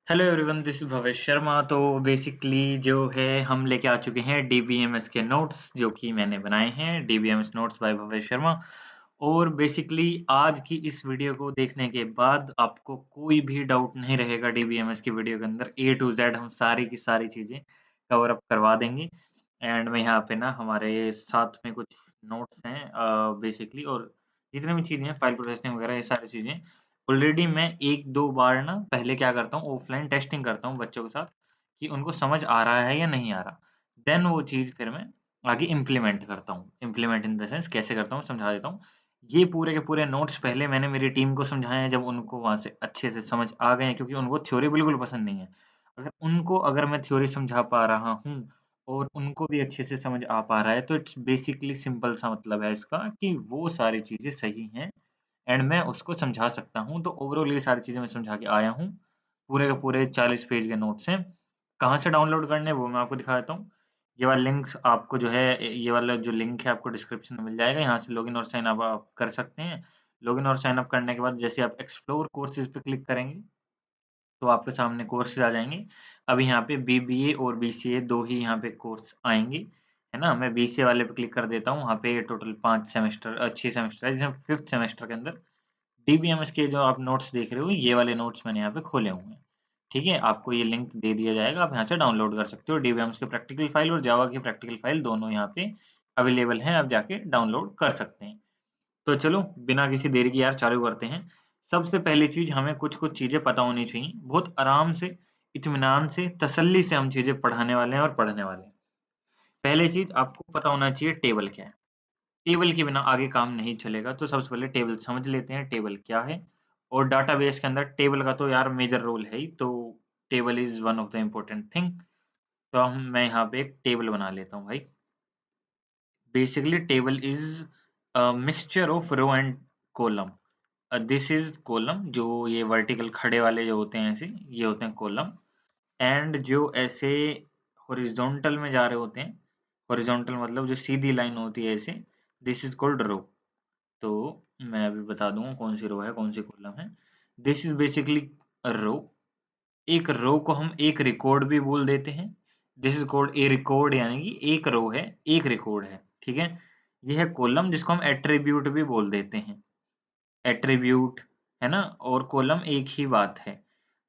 Hello everyone, this is Bhavesh Sharma. तो basically जो है हम लेके आ चुके हैं डीबीएमएस के नोट्स जो कि मैंने बनाए हैं, DBMS notes by Bhavesh Sharma. और बेसिकली आज की इस वीडियो को देखने के बाद आपको कोई भी डाउट नहीं रहेगा। डीबीएमएस की वीडियो के अंदर ए टू जेड हम सारी की सारी चीज़ें कवर अप करवा देंगे। एंड मैं यहाँ पे ना हमारे साथ में कुछ नोट्स हैं बेसिकली, और जितनी भी चीज़ें हैं फाइल प्रोसेसिंग वगैरह ये सारी चीज़ें ऑलरेडी मैं 1-2 बार ना पहले क्या करता हूँ, ऑफलाइन टेस्टिंग करता हूँ बच्चों के साथ कि उनको समझ आ रहा है या नहीं आ रहा। देन वो चीज़ फिर मैं आगे इम्प्लीमेंट करता हूँ। इम्प्लीमेंट इन द सेंस कैसे करता हूँ समझा देता हूँ। ये पूरे के पूरे नोट्स पहले मैंने मेरी टीम को समझाए हैं, जब उनको वहाँ से अच्छे से समझ आ गए हैं, क्योंकि उनको थ्योरी बिल्कुल पसंद नहीं है। अगर मैं थ्योरी समझा पा रहा हूँ और उनको भी अच्छे से समझ आ पा रहा है, तो इट्स बेसिकली सिंपल सा मतलब है इसका कि वो सारी चीज़ें सही हैं एंड मैं उसको समझा सकता हूँ। तो ओवरऑल ये सारी चीज़ें मैं समझा के आया हूँ। पूरे के पूरे 40 पेज के नोट्स हैं। कहाँ से डाउनलोड करने हैं वो मैं आपको दिखा देता हूँ। ये वाला लिंक्स आपको जो है ये वाला जो लिंक है आपको डिस्क्रिप्शन में मिल जाएगा। यहाँ से लॉगिन और साइन अप आप कर सकते हैं। लॉगिन और साइन अप करने के बाद जैसे आप एक्सप्लोर कोर्सेज़ पे क्लिक करेंगे, तो आपके सामने कोर्सेज़ आ जाएँगे। अब यहाँ पे बीबीए और बीसीए 2 ही यहाँ पे कोर्स आएँगे, है ना? मैं बीसीए वाले पे क्लिक कर देता हूँ। वहाँ पे टोटल 5 सेमेस्टर 6 सेमेस्टर है, जिसमें 5th सेमेस्टर के अंदर डीबीएमएस के जो आप नोट्स देख रहे हो, ये वाले नोट्स मैंने यहाँ पे खोले हुए हैं। ठीक है? आपको ये लिंक दे दिया जाएगा, आप यहाँ से डाउनलोड कर सकते हो। डीबीएमएस की प्रैक्टिकल फाइल और जावा की प्रैक्टिकल फाइल दोनों यहाँ पे अवेलेबल हैं, आप जाके डाउनलोड कर सकते हैं। तो चलो बिना किसी देरी के यार चालू करते हैं। सबसे पहली चीज़ हमें कुछ-कुछ चीज़ें पता होनी चाहिए। बहुत आराम से, इत्मीनान से, तसल्ली से हम चीज़ें पढ़ाने वाले हैं और पढ़ने वाले हैं। पहली चीज़ आपको पता होना चाहिए टेबल क्या है। टेबल के बिना आगे काम नहीं चलेगा, तो सबसे पहले टेबल समझ लेते हैं, टेबल क्या है? और डाटाबेस के अंदर टेबल का तो यार मेजर रोल है ही, तो table is one of the important thing. तो मैं यहाँ पे एक टेबल बना लेता हूँ भाई। Basically table is a mixture of row and column. This is column, जो ये वर्टिकल खड़े वाले जो होते हैं ऐसे, ये होते हैं कॉलम। एंड जो ऐसे हॉरिज़ॉन्टल में जा रहे होते हैं, हॉरिज़ॉन्टल मतलब जो सीधी लाइन होती है ऐसे, दिस इज़ कॉल्ड रो। तो मैं अभी बता दूँगा कौन सी रो है, कौन सी कॉलम है। दिस इज़ बेसिकली अ रो। एक रो को हम एक रिकॉर्ड भी बोल देते हैं। This is called a record, यानी कि एक रो है, एक रिकॉर्ड है, ठीक है? ये है कॉलम जिसको हम एट्रिब्यूट भी बोल देते हैं। एट्रिब्यूट, है ना? और कॉलम एक ही बात है,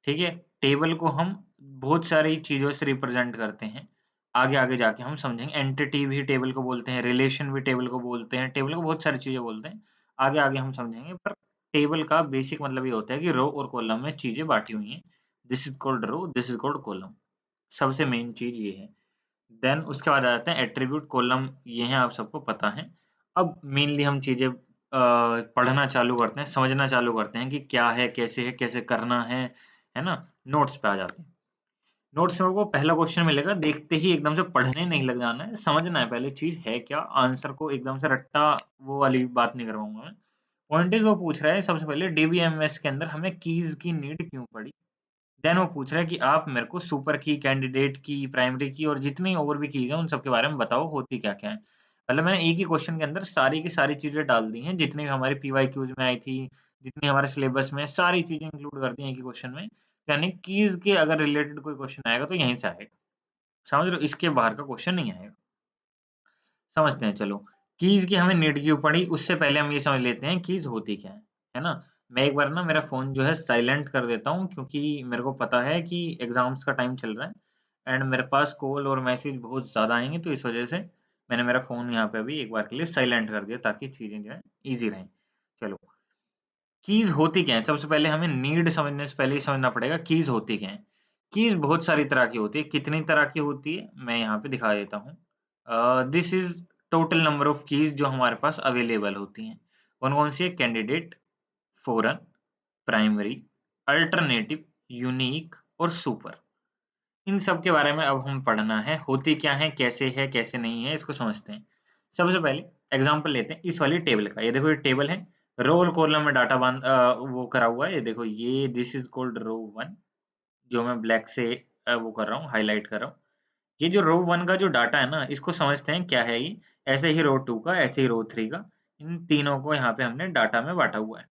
ठीक है? टेबल को हम बहुत सारी चीज़ों से रिप्रेज़ेंट करते हैं। आगे-आगे जाके हम समझेंगे। एंटिटी भी टेबल को बोलते हैं, रिलेशन भी टेबल को बोलते हैं, टेबल को बहुत सारी चीज़ें बोलते हैं। आगे-आगे हम समझेंगे, पर टेबल का बेसिक मतलब ये होता है कि रो और कॉलम में चीज़ें बाँटी हुई हैं। This is called row, this is called column. सबसे मेन चीज़ ये है। देन उसके बाद आ जाते हैं एट्रिब्यूट, कॉलम ये हैं, आप सबको पता है। अब मेनली हम चीज़ें पढ़ना चालू करते हैं, समझना चालू करते हैं कि क्या है, कैसे करना है ना? नोट्स पे आ जाते हैं। नोट्स में वो पहला क्वेश्चन मिलेगा, देखते ही एकदम से पढ़ने नहीं लग जाना है, समझना है पहले चीज़ है क्या, आंसर को एकदम से रट्टा वो वाली बात नहीं करवाऊँगा मैं। पॉइंट इज़ वो पूछ रहा है सबसे पहले डीबीएमएस के अंदर हमें कीज़ की नीड क्यों पड़ी? देन वो पूछ रहा है कि आप मेरे को सुपर की, कैंडिडेट की, प्राइमरी की और जितनी और भी कीज़ हैं, उन सब के बारे में बताओ, होती क्या-क्या हैं? मतलब मैंने एक ही क्वेश्चन के अंदर सारी की सारी चीज़ें डाल दी हैं, जितनी भी हमारी पीवाईक्यूज़ में आई थी, जितनी हमारे सिलेबस में, सारी चीज़ें इंक्लूड कर दी हैं एक ही क्वेश्चन में। यानी कीज़ के अगर रिलेटेड कोई क्वेश्चन आएगा, तो यहीं से आएगा। समझ रहे हो? इसके बाहर का क्वेश्चन नहीं आएगा। समझते हैं चलो। कीज़ की हमें नीड क्यों पड़ी, उससे पहले हम ये समझ लेते हैं कीज़ होती क्या है ना? मैं एक बार ना मेरा फ़ोन जो है साइलेंट कर देता हूँ, क्योंकि मेरे को पता है कि एग्ज़ाम्स का टाइम चल रहा है एंड मेरे पास कॉल और मैसेज बहुत ज़्यादा आएँगे, तो इस वज़ह से मैंने मेरा फ़ोन यहाँ पे अभी एक बार के लिए साइलेंट कर दिया, ताकि चीज़ें जो हैं ईज़ी रहें। चलो, कीज़ होती क्या हैं? सबसे पहले हमें नीड समझने से पहले ये समझना पड़ेगा कीज़ होती क्या हैं? कीज़ बहुत सारी तरह की होती है, कितनी तरह की होती है, मैं यहाँ पे दिखा देता हूँ। This is total number of keys जो हमारे पास अवेलेबल होती हैं। कौन-कौन सी है? Candidate, foreign, primary, alternative, unique और सुपर। इन सब के बारे में अब हमें पढ़ना है, होती क्या है, कैसे नहीं है, इसको समझते हैं। सबसे पहले एग्ज़ाम्पल लेते हैं इस वाली टेबल का। ये देखो ये टेबल है, रो और कॉलम में डाटा वो करा हुआ है। ये देखो ये दिस इज़ कॉल्ड रो 1, जो मैं ब्लैक से वो कर रहा हूँ, हाइलाइट कर रहा हूँ। ये जो रो 1 का जो डाटा है ना, इसको समझते हैं क्या है ये? ऐसे ही रो 2 का, ऐसे ही रो 3 का, इन तीनों को यहाँ पे हमने डाटा में बाँटा हुआ है।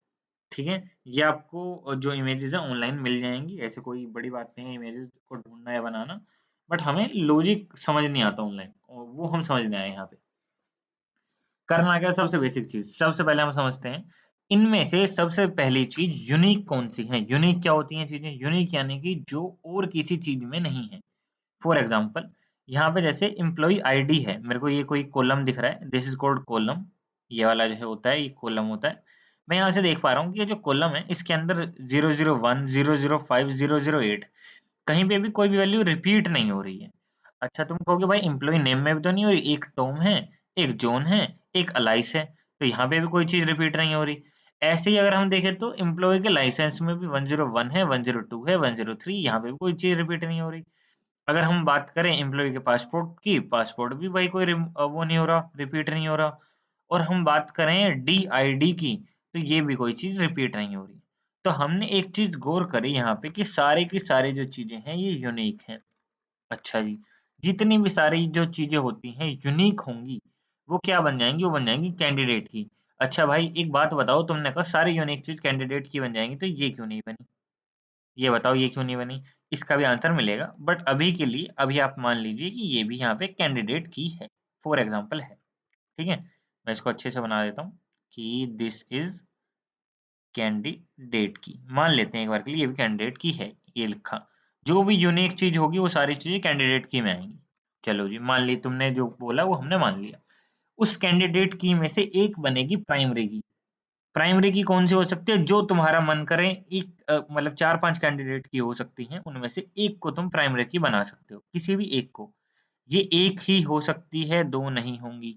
ठीक है? ये आपको जो इमेजेस हैं ऑनलाइन मिल जाएँगी, ऐसे कोई बड़ी बात नहीं है इमेजेस को ढूँढना या बनाना, बट हमें लॉजिक समझ नहीं आता ऑनलाइन और वो हम समझने आए हैं यहाँ पे। करना क्या है सबसे बेसिक चीज़, सबसे पहले हम समझते हैं, इनमें से सबसे पहली चीज़ यूनिक कौन-सी है? यूनिक क्या होती हैं चीज़ें? यूनिक यानी कि जो और किसी चीज़ में नहीं है। फॉर एग्ज़ाम्पल यहाँ पे जैसे एम्प्लॉयी आईडी है, मेरे को ये कोई कॉलम दिख रहा है, दिस इज़ कॉल्ड कॉलम, ये वाला जो है होता है, ये कॉलम होता है। मैं यहाँ से देख पा रहा हूँ कि ये जो कॉलम है, इसके अंदर 001, 005, 008 कहीं पे भी कोई भी वैल्यू रिपीट नहीं हो रही है। अच्छा तुम कहोगे भाई एम्प्लॉयी नेम में भी तो नहीं हो रही, एक टॉम है, एक जॉन है, एक अलाइस है, तो यहाँ पे भी कोई चीज़ रिपीट नहीं हो रही। ऐसे ही अगर हम देखें तो एम्प्लॉयी के लाइसेंस में भी 101 है, 102 है, 103 यहाँ पे भी कोई चीज़ रिपीट नहीं हो रही। अगर हम बात करें एम्प्लॉयी के पासपोर्ट की, पासपोर्ट भी भाई कोई वो नहीं हो रहा, रिपीट नहीं हो रहा। और हम बात करें डीआईडी की, तो ये भी कोई चीज़ रिपीट नहीं हो रही। तो हमने एक चीज़ गौर करी यहाँ पे कि सारे की सारी जो चीज़ें हैं, ये यूनिक हैं। अच्छा जी, जितनी भी सारी जो चीज़ें होती हैं, यूनिक होंगी, वो क्या बन जाएँगी? वो बन जाएँगी कैंडिडेट की। अच्छा भाई, एक बात बताओ, तुमने कहा सारी यूनिक चीज़ कैंडिडेट की बन जाएँगी, तो ये क्यों नहीं बनी? ये बताओ ये क्यों नहीं बनी? इसका भी आंसर मिलेगा, बट अभी के लिए अभी आप मान लीजिए कि ये भी यहाँ पे कैंडिडेट की है, फॉर एग्ज़ाम्पल है, ठीक है? मैं इसको अच्छे से बना देता हूँ कि दिस इज़ कैंडिडेट की। मान लेते हैं एक बार के लिए ये भी कैंडिडेट की है, ये लिखा। जो भी यूनिक चीज़ होगी वो सारी चीज़ें कैंडिडेट की में आएँगी। चलो जी, मान ली तुमने जो बोला वो हमने मान लिया। उस कैंडिडेट की में से एक बनेगी प्राइमरी की। प्राइमरी की कौन-सी हो सकती है? जो तुम्हारा मन करे एक मतलब 4-5 कैंडिडेट की हो सकती हैं, उनमें से एक को तुम प्राइमरी की बना सकते हो, किसी भी एक को। ये एक ही हो सकती है, 2 नहीं होंगी,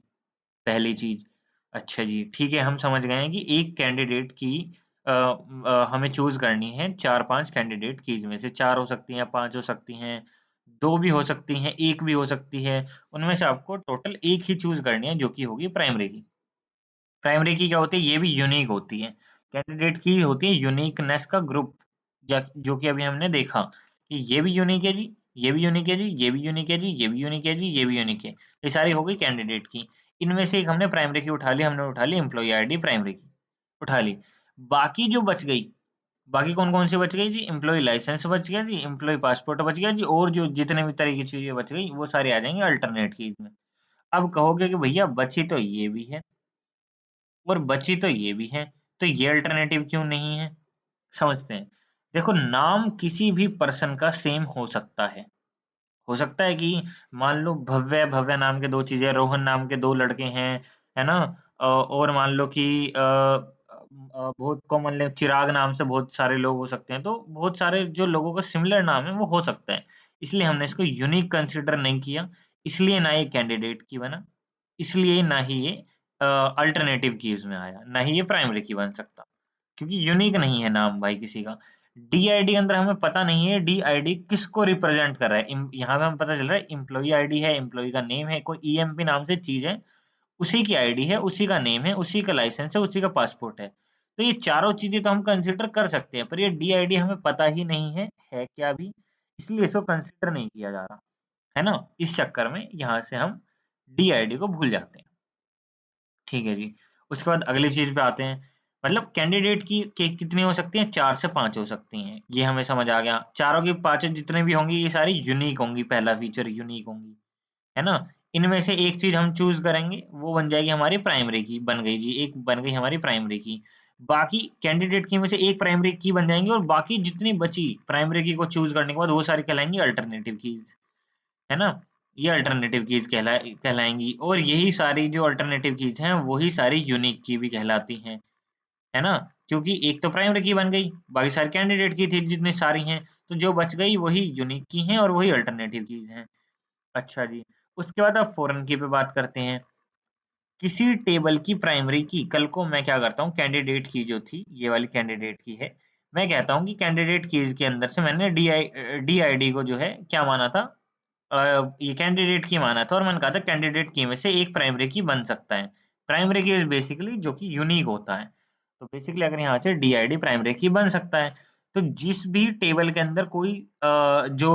पहली चीज़। अच्छा जी, ठीक है, हम समझ गए हैं कि एक कैंडिडेट की हमें चूज़ करनी है 4-5 कैंडिडेट कीज़ में से 4 हो सकती हैं, 5 हो सकती हैं, 2 भी हो सकती हैं, 1 भी हो सकती है। उनमें से आपको टोटल 1 ही चूज़ करनी है, जो कि होगी प्राइमरी की। प्राइमरी की क्या होती है? ये भी यूनिक होती है। कैंडिडेट की होती है यूनिकनेस का ग्रुप, जो कि अभी हमने देखा कि ये भी यूनिक है जी, ये भी यूनिक है जी, ये भी यूनिक है जी, ये भी यूनिक है जी, ये भी यूनिक है। ये सारी हो गई कैंडिडेट की। इनमें से एक हमने प्राइमरी की उठा ली, हमने उठा ली एम्प्लॉयी आईडी प्राइमरी की, उठा ली। बाकी जो बच गई, बाकी कौन-कौन सी बच गई जी? एम्प्लॉयी लाइसेंस बच गया जी, एम्प्लॉयी पासपोर्ट बच गया जी और जो जितने भी तरह की चीज़ें बच गई, वो सारी आ जाएँगी अल्टरनेट कीज़ में। अब कहोगे कि भैया बची तो ये भी है और बची तो ये भी है, तो ये अल्टरनेटिव क्यों नहीं है? समझते हैं। देखो नाम किसी भी पर्सन का सेम हो सकता है। हो सकता है कि मान लो भव्य, भव्य नाम के 2 चीज़ें, रोहन नाम के 2 लड़के हैं, है ना? और मान लो कि बहुत कॉमन ले चिराग नाम से बहुत सारे लोग हो सकते हैं, तो बहुत सारे जो लोगों का सिमिलर नाम है, वो हो सकता है। इसलिए हमने इसको यूनिक कंसीडर नहीं किया, इसलिए ना ये कैंडिडेट की बना, इसलिए ना ही ये अल्टरनेटिव की इसमें आया, ना ही ये प्राइमरी की बन सकता, क्योंकि यूनिक नहीं है नाम भाई किसी का। डीआईडी के अंदर हमें पता नहीं है डीआईडी किसको रिप्रेजेंट कर रहा है। यहाँ पे हमें पता चल रहा है एम्प्लॉयी आईडी है, एम्प्लॉयी का नेम है, कोई ईएमपी नाम से चीज़ है, उसी की आईडी है, उसी का नेम है, उसी का लाइसेंस है, उसी का पासपोर्ट है। तो ये चारों चीज़ें तो हम कंसीडर कर सकते हैं, पर ये डीआईडी हमें पता ही नहीं है क्या भी, इसलिए इसको कंसीडर नहीं किया जा रहा, है ना? इस चक्कर में यहाँ से हम डीआईडी को भूल जाते हैं। ठीक है जी। उसके बाद अगली चीज़ पे आते हैं। मतलब कैंडिडेट की के कितनी हो सकती हैं? 4 से 5 हो सकती हैं। ये हमें समझ आ गया। चारों की पाँचों जितने भी होंगी ये सारी यूनिक होंगी, पहला फीचर यूनिक होंगी। है ना? इनमें से एक चीज़ हम चूज़ करेंगे, वो बन जाएगी हमारी प्राइमरी की, बन गई जी, एक बन गई हमारी प्राइमरी की। बाकी कैंडिडेट की में से एक प्राइमरी की बन जाएँगी और बाकी जितनी बची प्राइमरी की को चूज़ करने के बाद वो सारी कहलाएँगी अल्टरनेटिव कीज़। है ना? ये अल्टरनेटिव कीज़ कहलाएँगी और यही सारी जो अल्टरनेटिव कीज़ हैं, वही सारी यूनिक की भी कहलाती हैं, है ना? क्योंकि एक तो प्राइमरी की बन गई, बाकी सारी कैंडिडेट की थी जितनी सारी हैं, तो जो बच गई वही यूनिक की हैं और वही अल्टरनेटिव कीज़ हैं। अच्छा जी, उसके बाद अब फॉरेन की पे बात करते हैं। किसी टेबल की प्राइमरी की कल को मैं क्या करता हूँ कैंडिडेट की जो थी, ये वाली कैंडिडेट की है, मैं कहता हूँ कि कैंडिडेट कीज़ के अंदर से मैंने डीआईडी को जो है क्या माना था ये कैंडिडेट की माना था और मैंने कहा था कैंडिडेट की में से एक प्राइमरी की बन सकता है। प्राइमरी की इज़ बेसिकली जो कि यूनिक होता है। तो बेसिकली अगर यहाँ से डीआईडी प्राइमरी की बन सकता है, तो जिस भी टेबल के अंदर कोई जो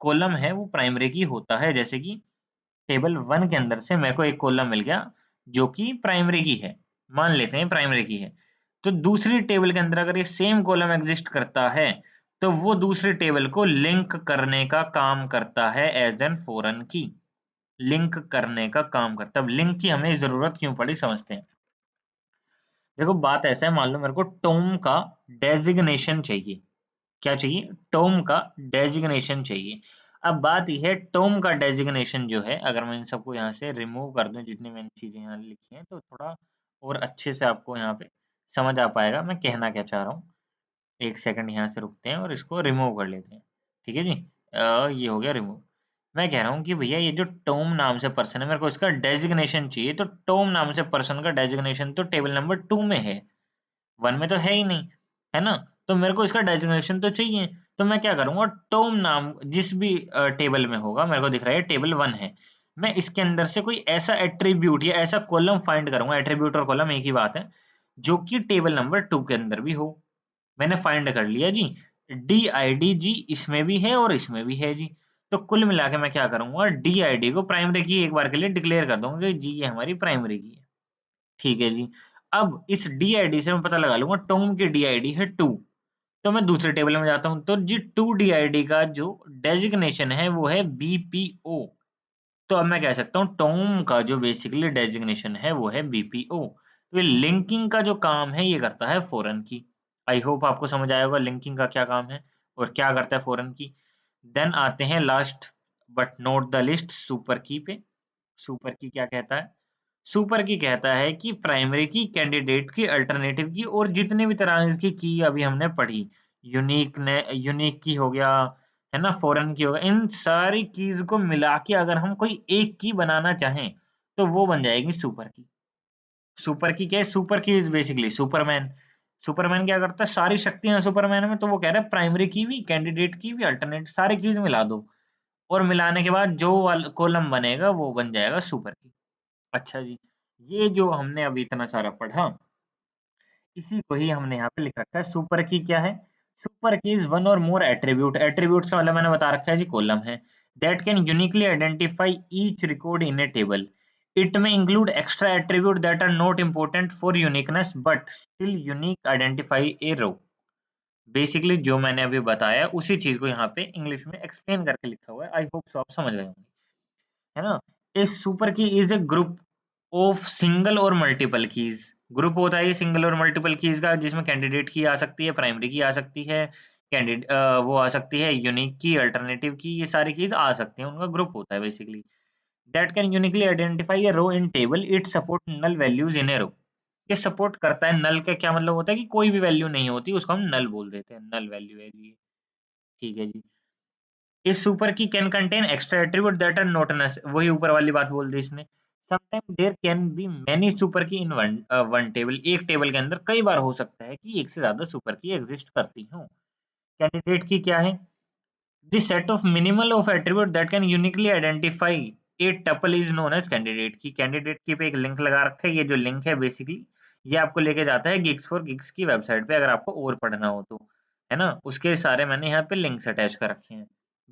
कॉलम है वो प्राइमरी की होता है, जैसे कि टेबल 1 के अंदर से मेरे को एक कॉलम मिल गया जो कि प्राइमरी की है, मान लेते हैं प्राइमरी की है। तो दूसरी टेबल के अंदर अगर ये सेम कॉलम एग्जिस्ट करता है तो वो दूसरी टेबल को लिंक करने का काम करता है एज एन फॉरेन की। लिंक करने का काम करता है। अब लिंक की हमें जरूरत क्यों पड़ी समझते हैं। देखो बात ऐसा है, मान लो मेरे को टॉम का डेजिग्नेशन चाहिए। क्या चाहिए? टॉम का डेजिग्नेशन चाहिए। अब बात यह है, टॉम का डेजिग्नेशन जो है, अगर मैं इन सबको यहाँ से रिमूव कर दूं जितनी मैंने चीजें यहाँ लिखी हैं, तो थोड़ा और अच्छे से आपको यहाँ पे समझ आ पाएगा मैं कहना क्या चाह रहा हूँ। एक सेकंड यहाँ से रुकते हैं और इसको रिमूव कर लेते हैं। ठीक है जी। ये हो गया रिमूव। मैं कह रहा हूँ कि भैया ये जो टॉम नाम से पर्सन है, मेरे को इसका डेजिग्नेशन चाहिए। तो टॉम नाम से पर्सन का डेजिग्नेशन तो टेबल नंबर 2 में है, 1 में तो है ही नहीं, है ना? तो मेरे को इसका डेजिग्नेशन तो चाहिए। तो मैं क्या करूँगा, टॉम नाम जिस भी टेबल में होगा, मेरे को दिख रहा है टेबल 1 है। मैं इसके अंदर से कोई ऐसा एट्रीब्यूट या ऐसा कॉलम फाइंड करूँगा, एट्रीब्यूट और कॉलम एक ही बात है, जो कि टेबल नंबर 2 के अंदर भी हो। मैंने फाइंड कर लिया जी। DID जी इसमें भी है और इसमें भी है जी। तो कुल मिला के मैं क्या करूँगा, DID को प्राइमरी की एक बार के लिए डिक्लेयर कर दूँगा कि जी ये हमारी प्राइमरी की है। ठीक है जी। अब इस DID से मैं पता लगा लूँगा टॉम की DID है 2। तो मैं दूसरे टेबल में जाता हूँ, तो जी 2 DID का जो डेजिग्नेशन है वो है BPO। तो अब मैं कह सकता हूँ टॉम का जो बेसिकली डेजिग्नेशन है वो है BPO। तो ये लिंकिंग का जो काम है ये करता है फॉरेन की। आई होप आपको समझ आया होगा लिंकिंग का क्या काम है और क्या करता है फॉरेन की। देन आते हैं last but not the list, super की पे। सुपर की क्या कहता है? सुपर की कहता है कि प्राइमरी की, कैंडिडेट की, अल्टरनेटिव की और जितने भी तरह की अभी हमने पढ़ी, यूनिक ने यूनिक की हो गया, है ना, फॉरेन की हो गया, इन सारी कीज को मिला के अगर हम कोई एक की बनाना चाहें तो वो बन जाएगी सुपर की। सुपर की क्या है? सुपर की इज बेसिकली सुपरमैन। सुपरमैन क्या करता है? सारी शक्तियां सुपरमैन में, तो वो कह रहा है प्राइमरी की भी, कैंडिडेट की भी, अल्टरनेट सारी कीज मिला दो और मिलाने के बाद जो कॉलम बनेगा वो बन जाएगा सुपर की। अच्छा जी, ये जो हमने अभी इतना सारा पढ़ा, इसी को ही हमने यहाँ पे लिख रखा है। सुपर की क्या है? सुपर की इज वन और मोर एट्रीब्यूट। एट्रीब्यूट्स का मतलब मैंने बता रखा है जी, कॉलम है। That can uniquely identify each record in a table. It may include extra attribute that are not important for uniqueness but still unique identify a row. Basically जो मैंने अभी बताया उसी चीज को यहाँ पे इंग्लिश में एक्सप्लेन करके लिखा हुआ है। आई होप सो आप समझ गए होंगे, है ना? ए सुपर की is a group of single और मल्टीपल कीज। ग्रुप होता है ये सिंगल और मल्टीपल कीज का, जिसमें कैंडिडेट की आ सकती है, प्राइमरी की आ सकती है, कैंडिडेट वो आ सकती है, यूनिक की, अल्टरनेटिव की, ये सारी कीज आ सकती हैं, उनका ग्रुप होता है basically. That can uniquely identify a row in table. It support null values in a row. ये सपोर्ट करता है। नल का क्या मतलब होता है कि कोई भी वैल्यू नहीं होती उसको हम नल बोल देते हैं, नल वैल्यू है जी। ठीक है जी। इस super key can contain extra attribute that are not ness, वही ऊपर वाली बात बोल दी इसने। Sometime there can be many super key in one table. एक टेबल के अंदर कई बार हो सकता है कि एक से ज्यादा सुपर की एग्जिस्ट करती हो। कैंडिडेट की क्या है? This set of minimal of attribute that can uniquely identify a tuple is known as candidate key. Candidate key पे एक लिंक लगा रखा है। ये जो लिंक है बेसिकली ये आपको लेके जाता है गिग्स फॉर गिग्स की वेबसाइट पे, अगर आपको और पढ़ना हो तो, है ना? उसके सारे मैंने यहाँ पे लिंक्स अटैच कर रखे हैं।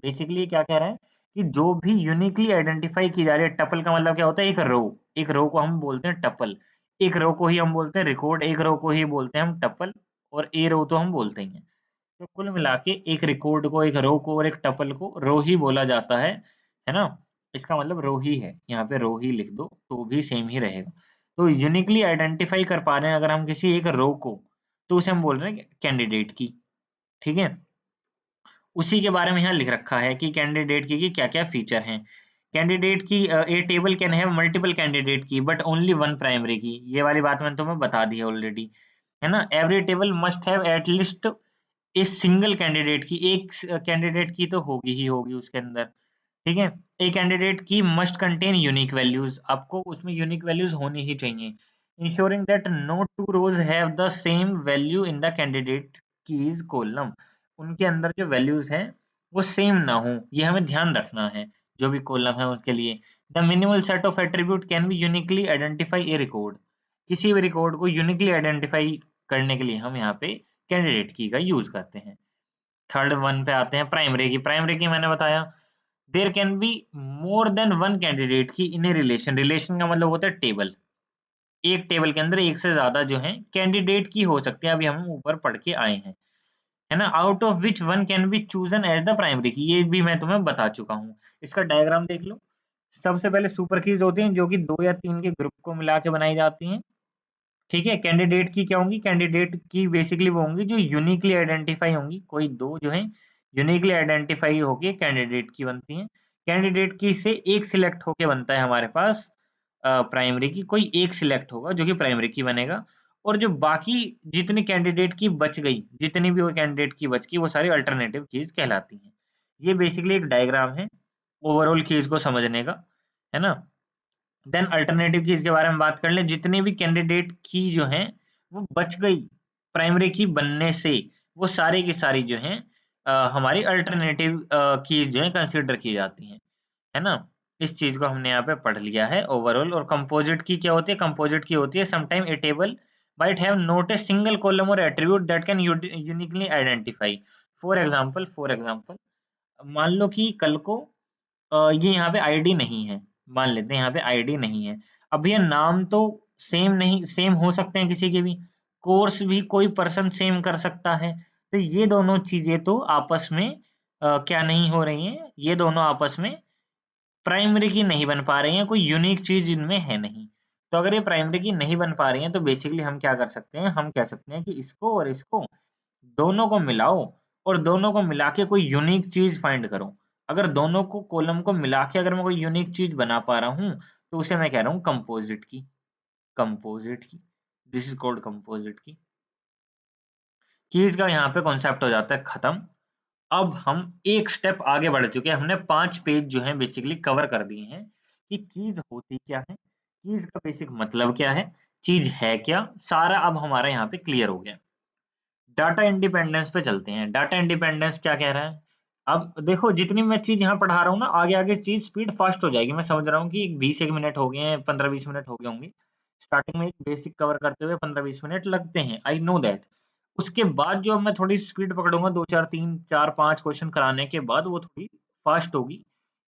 बेसिकली क्या कह रहा है कि जो भी यूनिकली आइडेंटिफाई की जा रही है, टपल का मतलब क्या होता है? एक रो। एक रो को हम बोलते हैं टपल। एक रो को ही हम बोलते हैं रिकॉर्ड, एक रो को ही बोलते हैं हम टपल, और ए रो तो हम बोलते ही हैं। तो कुल मिला के एक रिकॉर्ड को, एक रो को और एक टपल को रो ही बोला जाता है ना? इसका मतलब रो ही है, यहाँ पे रो ही लिख दो तो भी सेम ही रहेगा। तो यूनिकली आइडेंटिफाई कर पा रहे हैं अगर हम किसी एक रो को, तो उसे हम बोल रहे हैं कैंडिडेट की। ठीक है? उसी के बारे में यहाँ लिख रखा है कि कैंडिडेट की क्या-क्या फीचर हैं। Candidate key a table can have multiple candidate key but only one primary key. ये वाली बात मैंने तुम्हें बता दी है ऑलरेडी, है ना? Every table must have at least a single candidate की। एक कैंडिडेट की तो होगी ही होगी उसके अंदर। ठीक है? A candidate key must contain unique values. आपको उसमें यूनिक वैल्यूज होनी ही चाहिए। Ensuring that no two rows have the same value in the candidate keys column. उनके अंदर जो वैल्यूज हैं वो सेम ना हो, ये हमें ध्यान रखना है जो भी कॉलम है उसके लिए। The minimal set of attribute can be uniquely identify A record. किसी भी रिकॉर्ड को यूनिकली आइडेंटिफाई करने के लिए हम यहाँ पे कैंडिडेट की का यूज करते हैं। थर्ड वन पे आते हैं, प्राइमरी की। प्राइमरी की मैंने बताया, there can be more than one candidate key in a relation. Relation का मतलब होता है टेबल। एक टेबल के अंदर एक से ज्यादा जो है कैंडिडेट की हो सकते हैं, अभी हम ऊपर पढ़ के आए हैं, है ना। Out of which one can be chosen as the primary key, ये भी मैं तुम्हें बता चुका हूँ। इसका डायग्राम देख लो। सबसे पहले सुपर कीज होती हैं जो कि 2 या 3 के ग्रुप को मिला के बनाई जाती हैं, ठीक है। कैंडिडेट की क्या होंगी, कैंडिडेट की बेसिकली वो होंगी जो यूनिकली आइडेंटिफाई होंगी, कोई दो जो है यूनिकली आइडेंटिफाई होके कैंडिडेट की बनती हैं। कैंडिडेट की से एक सिलेक्ट होके बनता है हमारे पास प्राइमरी की, कोई एक सिलेक्ट होगा जो कि प्राइमरी की बनेगा, और जो बाकी जितनी कैंडिडेट की बच गई, जितनी भी वो कैंडिडेट की बच गई, वो सारी अल्टरनेटिव कीज कहलाती हैं। ये बेसिकली एक डायग्राम है ओवरऑल कीज को समझने का, है ना। देन अल्टरनेटिव कीज के बारे में बात कर लें। जितने भी कैंडिडेट की जो है वो बच गई प्राइमरी की बनने से, वो सारे की सारी जो है हमारी अल्टरनेटिव कीज जो है कंसिडर की जाती हैं, है ना। इस चीज को हमने यहाँ पे पढ़ लिया है ओवरऑल। और कंपोजिट की क्या होती है, कंपोजिट की होती है sometime A table might have not a single column or attribute that can uniquely identify। For example मान लो कि कल को ये यहाँ पे आईडी नहीं है, मान लेते हैं यहाँ पे आईडी नहीं है। अब भैया नाम तो सेम हो सकते हैं किसी के भी, कोर्स भी कोई पर्सन सेम कर सकता है, तो ये दोनों चीजें तो आपस में क्या नहीं हो रही हैं, ये दोनों आपस में प्राइमरी की नहीं बन पा रही हैं, कोई यूनिक चीज इनमें है नहीं। तो अगर ये प्राइमरी की नहीं बन पा रही हैं तो बेसिकली हम क्या कर सकते हैं, हम कह सकते हैं कि इसको और इसको दोनों को मिलाओ और दोनों को मिला के कोई यूनिक चीज फाइंड करो। अगर दोनों को कॉलम को मिला के अगर मैं कोई यूनिक चीज बना पा रहा हूँ तो उसे मैं कह रहा हूँ composite key. Composite key, this is called composite key. Keys का यहाँ पे कॉन्सेप्ट हो जाता है खत्म। अब हम एक स्टेप आगे बढ़ चुके हैं, हमने 5 पेज जो है बेसिकली कवर कर दिए हैं कि कीज होती क्या है, कीज का बेसिक मतलब क्या है, चीज है क्या, सारा अब हमारा यहाँ पे क्लियर हो गया। डाटा इंडिपेंडेंस पे चलते हैं। डाटा इंडिपेंडेंस क्या कह रहा है, अब देखो जितनी मैं चीज यहाँ पढ़ा रहा हूँ ना, आगे आगे चीज स्पीड फास्ट हो जाएगी। मैं समझ रहा हूँ कि 20 एक मिनट हो गए हैं, 15-20 मिनट हो गए होंगे। स्टार्टिंग में एक बेसिक कवर करते हुए 15-20 मिनट लगते हैं, आई नो दैट। उसके बाद जो अब मैं थोड़ी स्पीड पकड़ूंगा, 2 4 3 4 5 क्वेश्चन कराने के बाद वो थोड़ी फास्ट होगी,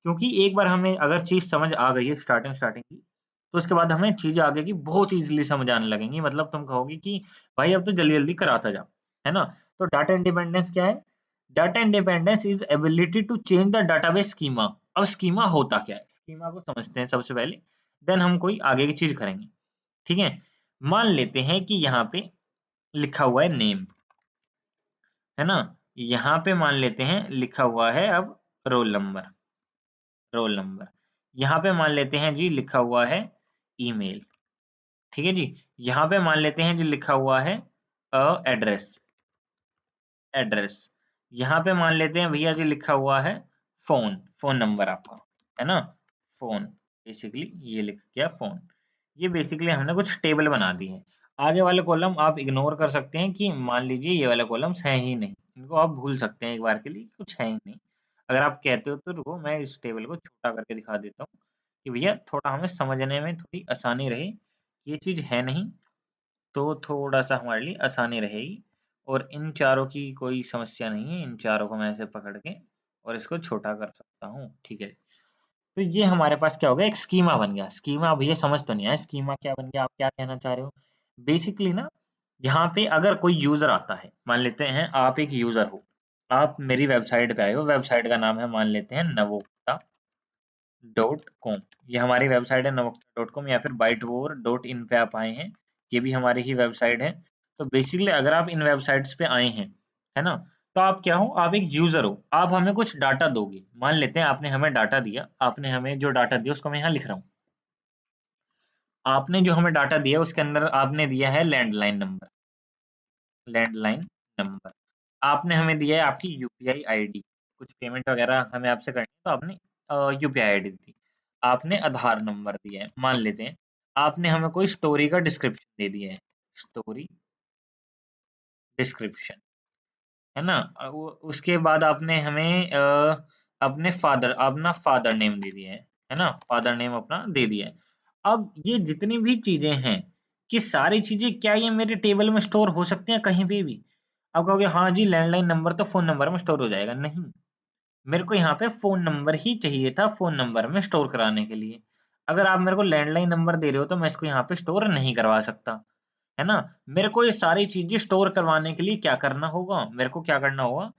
क्योंकि एक बार हमें अगर चीज समझ आ गई है स्टार्टिंग स्टार्टिंग की, तो उसके बाद हमें चीजें आगे की बहुत इजीली समझ आने लगेंगी। मतलब तुम कहोगे कि भाई अब तो जल्दी जल्दी कराता जा, है ना। तो डाटा इंडिपेंडेंस क्या है, data independence is ability to change the database schema. अब स्कीमा होता क्या है, स्कीमा को समझते हैं सबसे पहले, देन हम कोई आगे की चीज करेंगे, ठीक है। मान लेते हैं कि यहाँ पे लिखा हुआ है नेम, है ना। यहाँ पे मान लेते हैं लिखा हुआ है अब रोल नंबर, रोल नंबर। यहाँ पे मान लेते हैं जी लिखा हुआ है ईमेल, ठीक है जी। यहाँ पे मान लेते हैं जी लिखा हुआ है एड्रेस, एड्रेस। यहाँ पे मान लेते हैं भैया जी लिखा हुआ है फोन, फोन नंबर आपका, है ना, फोन। बेसिकली ये लिख गया फोन। ये बेसिकली हमने कुछ टेबल बना दी है। आगे वाले कॉलम आप इग्नोर कर सकते हैं कि मान लीजिए ये वाले कॉलम्स हैं ही नहीं, इनको आप भूल सकते हैं एक बार के लिए, कुछ है ही नहीं। अगर आप कहते हो तो रुको मैं इस टेबल को छोटा करके दिखा देता हूँ कि भैया थोड़ा हमें समझने में थोड़ी आसानी रहे, ये चीज है नहीं, तो थोड़ा-सा हमारे लिए आसानी रहेगी। और इन चारों की कोई समस्या नहीं है, इन चारों को मैं ऐसे पकड़ के और इसको छोटा कर सकता हूँ, ठीक है। तो ये हमारे पास क्या हो गया, एक स्कीमा बन गया। स्कीमा अब ये समझ तो नहीं आया स्कीमा क्या बन गया, आप क्या कहना चाह रहे हो? बेसिकली ना, यहाँ पे अगर कोई यूज़र आता है, मान लेते हैं आप एक यूज़र हो, आप मेरी वेबसाइट पे आए हो, वेबसाइट का नाम है मान लेते हैं नवोक्ता.com। ये हमारी वेबसाइट है नवोक्ता.com, या फिर bytewar.in पे आप आए हैं, ये भी हमारी ही वेबसाइट है। तो बेसिकली अगर आप इन वेबसाइट्स पे आए हैं, है ना, तो आप क्या हो, आप एक यूजर हो, आप हमें कुछ डाटा दोगे। मान लेते हैं आपने हमें डाटा दिया, आपने हमें जो डाटा दिया उसको मैं यहाँ लिख रहा हूँ। आपने जो हमें डाटा दिया उसके अंदर आपने दिया है लैंडलाइन नंबर, लैंडलाइन नंबर। आपने हमें दिया है आपकी यूपीआई आईडी, कुछ पेमेंट वगैरह हमें आपसे करनी है तो आपने यूपीआई आईडी दी। आपने आधार नंबर दिया है, मान लेते हैं आपने हमें कोई स्टोरी का डिस्क्रिप्शन दे दिया है, स्टोरी डिस्क्रिप्शन, है ना। उसके बाद आपने हमें अपने फादर अपना फादर नेम दे दिया है ना, फादर नेम अपना दे दिया है। अब ये जितनी भी चीजें हैं, कि सारी चीजें क्या ये मेरे टेबल में स्टोर हो सकती हैं कहीं पे भी? आप कहोगे हाँ जी लैंडलाइन नंबर तो फोन नंबर में स्टोर हो जाएगा, नहीं। मेरे को यहाँ पे फ़ोन नंबर ही चाहिए था फ़ोन नंबर में स्टोर कराने के लिए। अगर आप मेरे को लैंडलाइन नंबर दे रहे हो तो मैं इसको यहाँ पे स्टोर नहीं करवा सकता, है ना? मेरे को ये सारी चीजें स्टोर करवाने के लिए क्या करना होगा? मेरे को क्या करना होगा?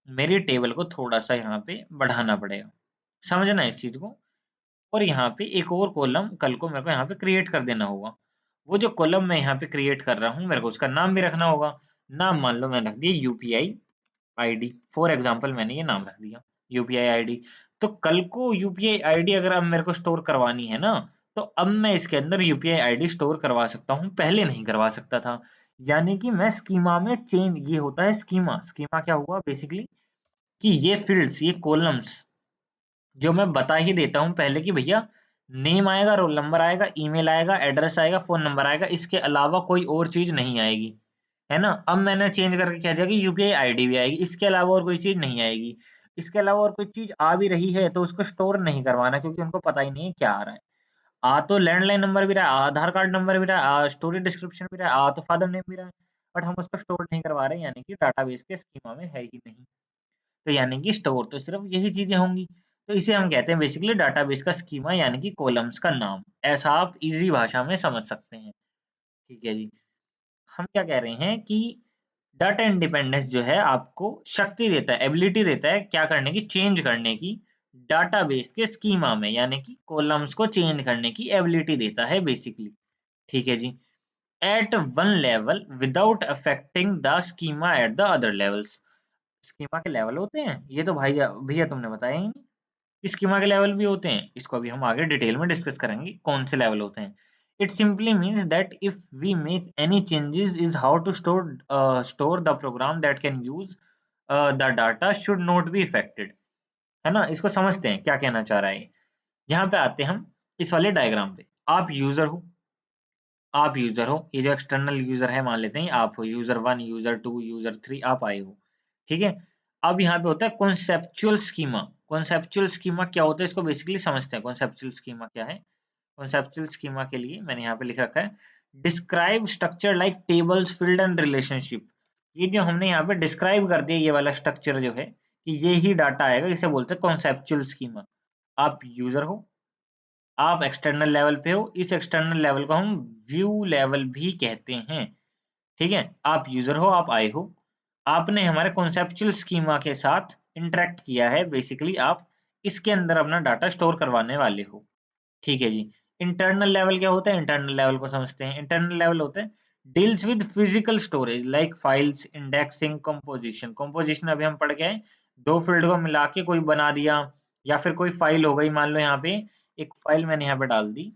मेरी टेबल को थोड़ा-सा यहाँ पे बढ़ाना पड़ेगा। समझना इस चीज़ को। और यहाँ पे एक और कॉलम कल को मेरे को यहाँ पे क्रिएट कर देना होगा। वो जो कॉलम मैं यहाँ पे क्रिएट कर रहा हूँ, मेरे को उसका नाम भी रखना होगा। नाम मान लो मैंने रख दिया यूपीआई आईडी, फॉर एग्ज़ाम्पल मैंने ये नाम रख दिया, यूपीआई आईडी। तो कल को यूपीआई आईडी अगर अब मेरे को स्टोर करवानी है ना, तो अब मैं इसके अंदर यूपीआई आईडी स्टोर करवा सकता हूँ, पहले नहीं करवा सकता था। यानी कि मैं स्कीमा में चेंज, ये होता है स्कीमा। स्कीमा क्या हुआ बेसिकली कि ये फ़ील्ड्स, ये कॉलम्स जो मैं बता ही देता हूँ पहले कि भैया नेम आएगा, रोल नंबर आएगा, ईमेल आएगा, एड्रेस आएगा, फ़ोन नंबर आएगा, इसके अलावा कोई और चीज़ नहीं आएगी, है ना? अब मैंने चेंज करके कह दिया कि यूपीआई आईडी भी आएगी, इसके अलावा और कोई चीज़ नहीं आएगी। इसके अलावा और कोई चीज़ आ भी रही है तो उसको स्टोर नहीं करवाना, क्योंकि उनको पता ही नहीं है क्या आ रहा है। आ तो लैंडलाइन नंबर भी रहा है, आधार कार्ड नंबर भी रहा है, स्टोरी डिस्क्रिप्शन भी रहा है, तो फादर नेम भी रहा है, बट हम उसको स्टोर नहीं करवा रहे हैं, यानी कि डाटाबेस के स्कीमा में है ही नहीं। तो यानी कि स्टोर तो सिर्फ यही चीजें होंगी। तो इसे हम कहते हैं बेसिकली डाटाबेस का स्कीमा, यानी कि कॉलम्स का नाम। ऐसा आप इजी भाषा में समझ सकते हैं। ठीक है जी। हम क्या कह रहे हैं कि डाटा इंडिपेंडेंस जो है आपको शक्ति देता है, एबिलिटी देता है क्या करने की, चेंज करने की, डाटाबेस के स्कीमा में, यानी कि कॉलम्स को चेंज करने की एबिलिटी देता है बेसिकली। ठीक है जी। At one level without affecting the schema at the other levels. Schema के लेवल होते हैं, ये तो भाई भैया तुमने बताया ही नहीं। स्कीमा के लेवल भी होते हैं, इसको अभी हम आगे डिटेल में डिस्कस करेंगे कौन से लेवल होते हैं। It simply means that if we make any changes is how to store the program that can use the data should not be affected, है ना? इसको समझते हैं क्या कहना चाह रहा है। यहाँ पे आते हैं हम इस वाले डायग्राम पे। आप यूजर हो, ये जो एक्सटर्नल यूजर है मान लेते हैं आप हो, यूजर 1, यूजर 2, यूजर 3, आप आए हो। ठीक है। अब यहाँ पे होता है कॉन्सेप्चुअल स्कीमा। कॉन्सेप्चुअल स्कीमा क्या होता है, इसको बेसिकली समझते हैं। कॉन्सेप्चुअल स्कीमा क्या है? कॉन्सेप्चुअल स्कीमा के लिए मैंने यहाँ पे लिख रखा है, describe structure like tables, field and relationship. ये जो हमने यहाँ पे डिस्क्राइब कर दिया, ये वाला स्ट्रक्चर जो है कि ये ही डाटा आएगा, इसे बोलते हैं कॉन्सेप्चुअल स्कीमा। आप यूजर हो, आप एक्सटर्नल लेवल पे हो, इस एक्सटर्नल लेवल को हम व्यू लेवल भी कहते हैं। ठीक है। आप यूजर हो, आप आए हो, आपने हमारे कॉन्सेप्चुअल स्कीमा के साथ इंटरेक्ट किया है, बेसिकली आप इसके अंदर अपना डाटा स्टोर करवाने वाले हो। ठीक है जी। इंटरनल लेवल क्या होता है? इंटरनल लेवल को समझते हैं। इंटरनल लेवल होता है deals with physical storage like files, indexing, composition. Composition अभी हम पढ़ के आए, दो फील्ड को मिला के कोई बना दिया, या फिर कोई फाइल हो गई। मान लो यहाँ पे एक फाइल मैंने यहाँ पे डाल दी,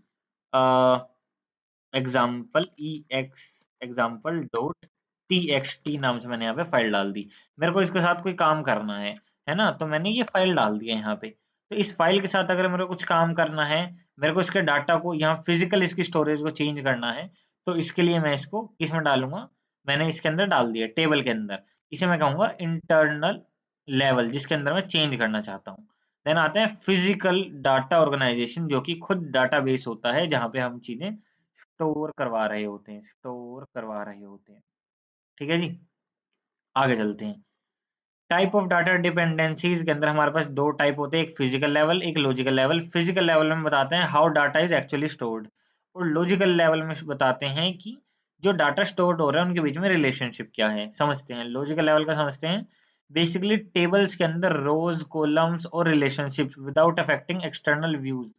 example EX, example dot TXT नाम से मैंने यहाँ पे फाइल डाल दी। मेरे को इसके साथ कोई काम करना है ना? तो मैंने ये फाइल डाल दिया यहाँ पे। तो इस फाइल के साथ अगर मेरे को कुछ काम करना है, मेरे को इसके डाटा को यहाँ फिजिकल इसकी स्टोरेज को चेंज करना है, तो इसके लिए मैं इसको किसमें डालूंगा? मैंने इसके अंदर डाल दिया टेबल के अंदर। इसे मैं कहूंगा इंटरनल लेवल, जिसके अंदर मैं चेंज करना चाहता हूँ। देन आता है फिजिकल डाटा ऑर्गेनाइजेशन, जो कि खुद डाटाबेस होता है जहाँ पे हम चीजें स्टोर करवा रहे होते हैं। ठीक है जी। आगे चलते हैं। टाइप ऑफ डाटा डिपेंडेंसीज के अंदर हमारे पास दो टाइप होते हैं, एक फिजिकल लेवल, एक लॉजिकल लेवल। फिजिकल लेवल में बताते हैं how data is actually stored, और लॉजिकल लेवल में बताते हैं कि जो डाटा स्टोर्ड हो रहा है उनके बीच में रिलेशनशिप क्या है। समझते हैं लॉजिकल लेवल का, समझते हैं। बेसिकली टेबल्स के अंदर रोज, कॉलम्स और relationships without affecting external views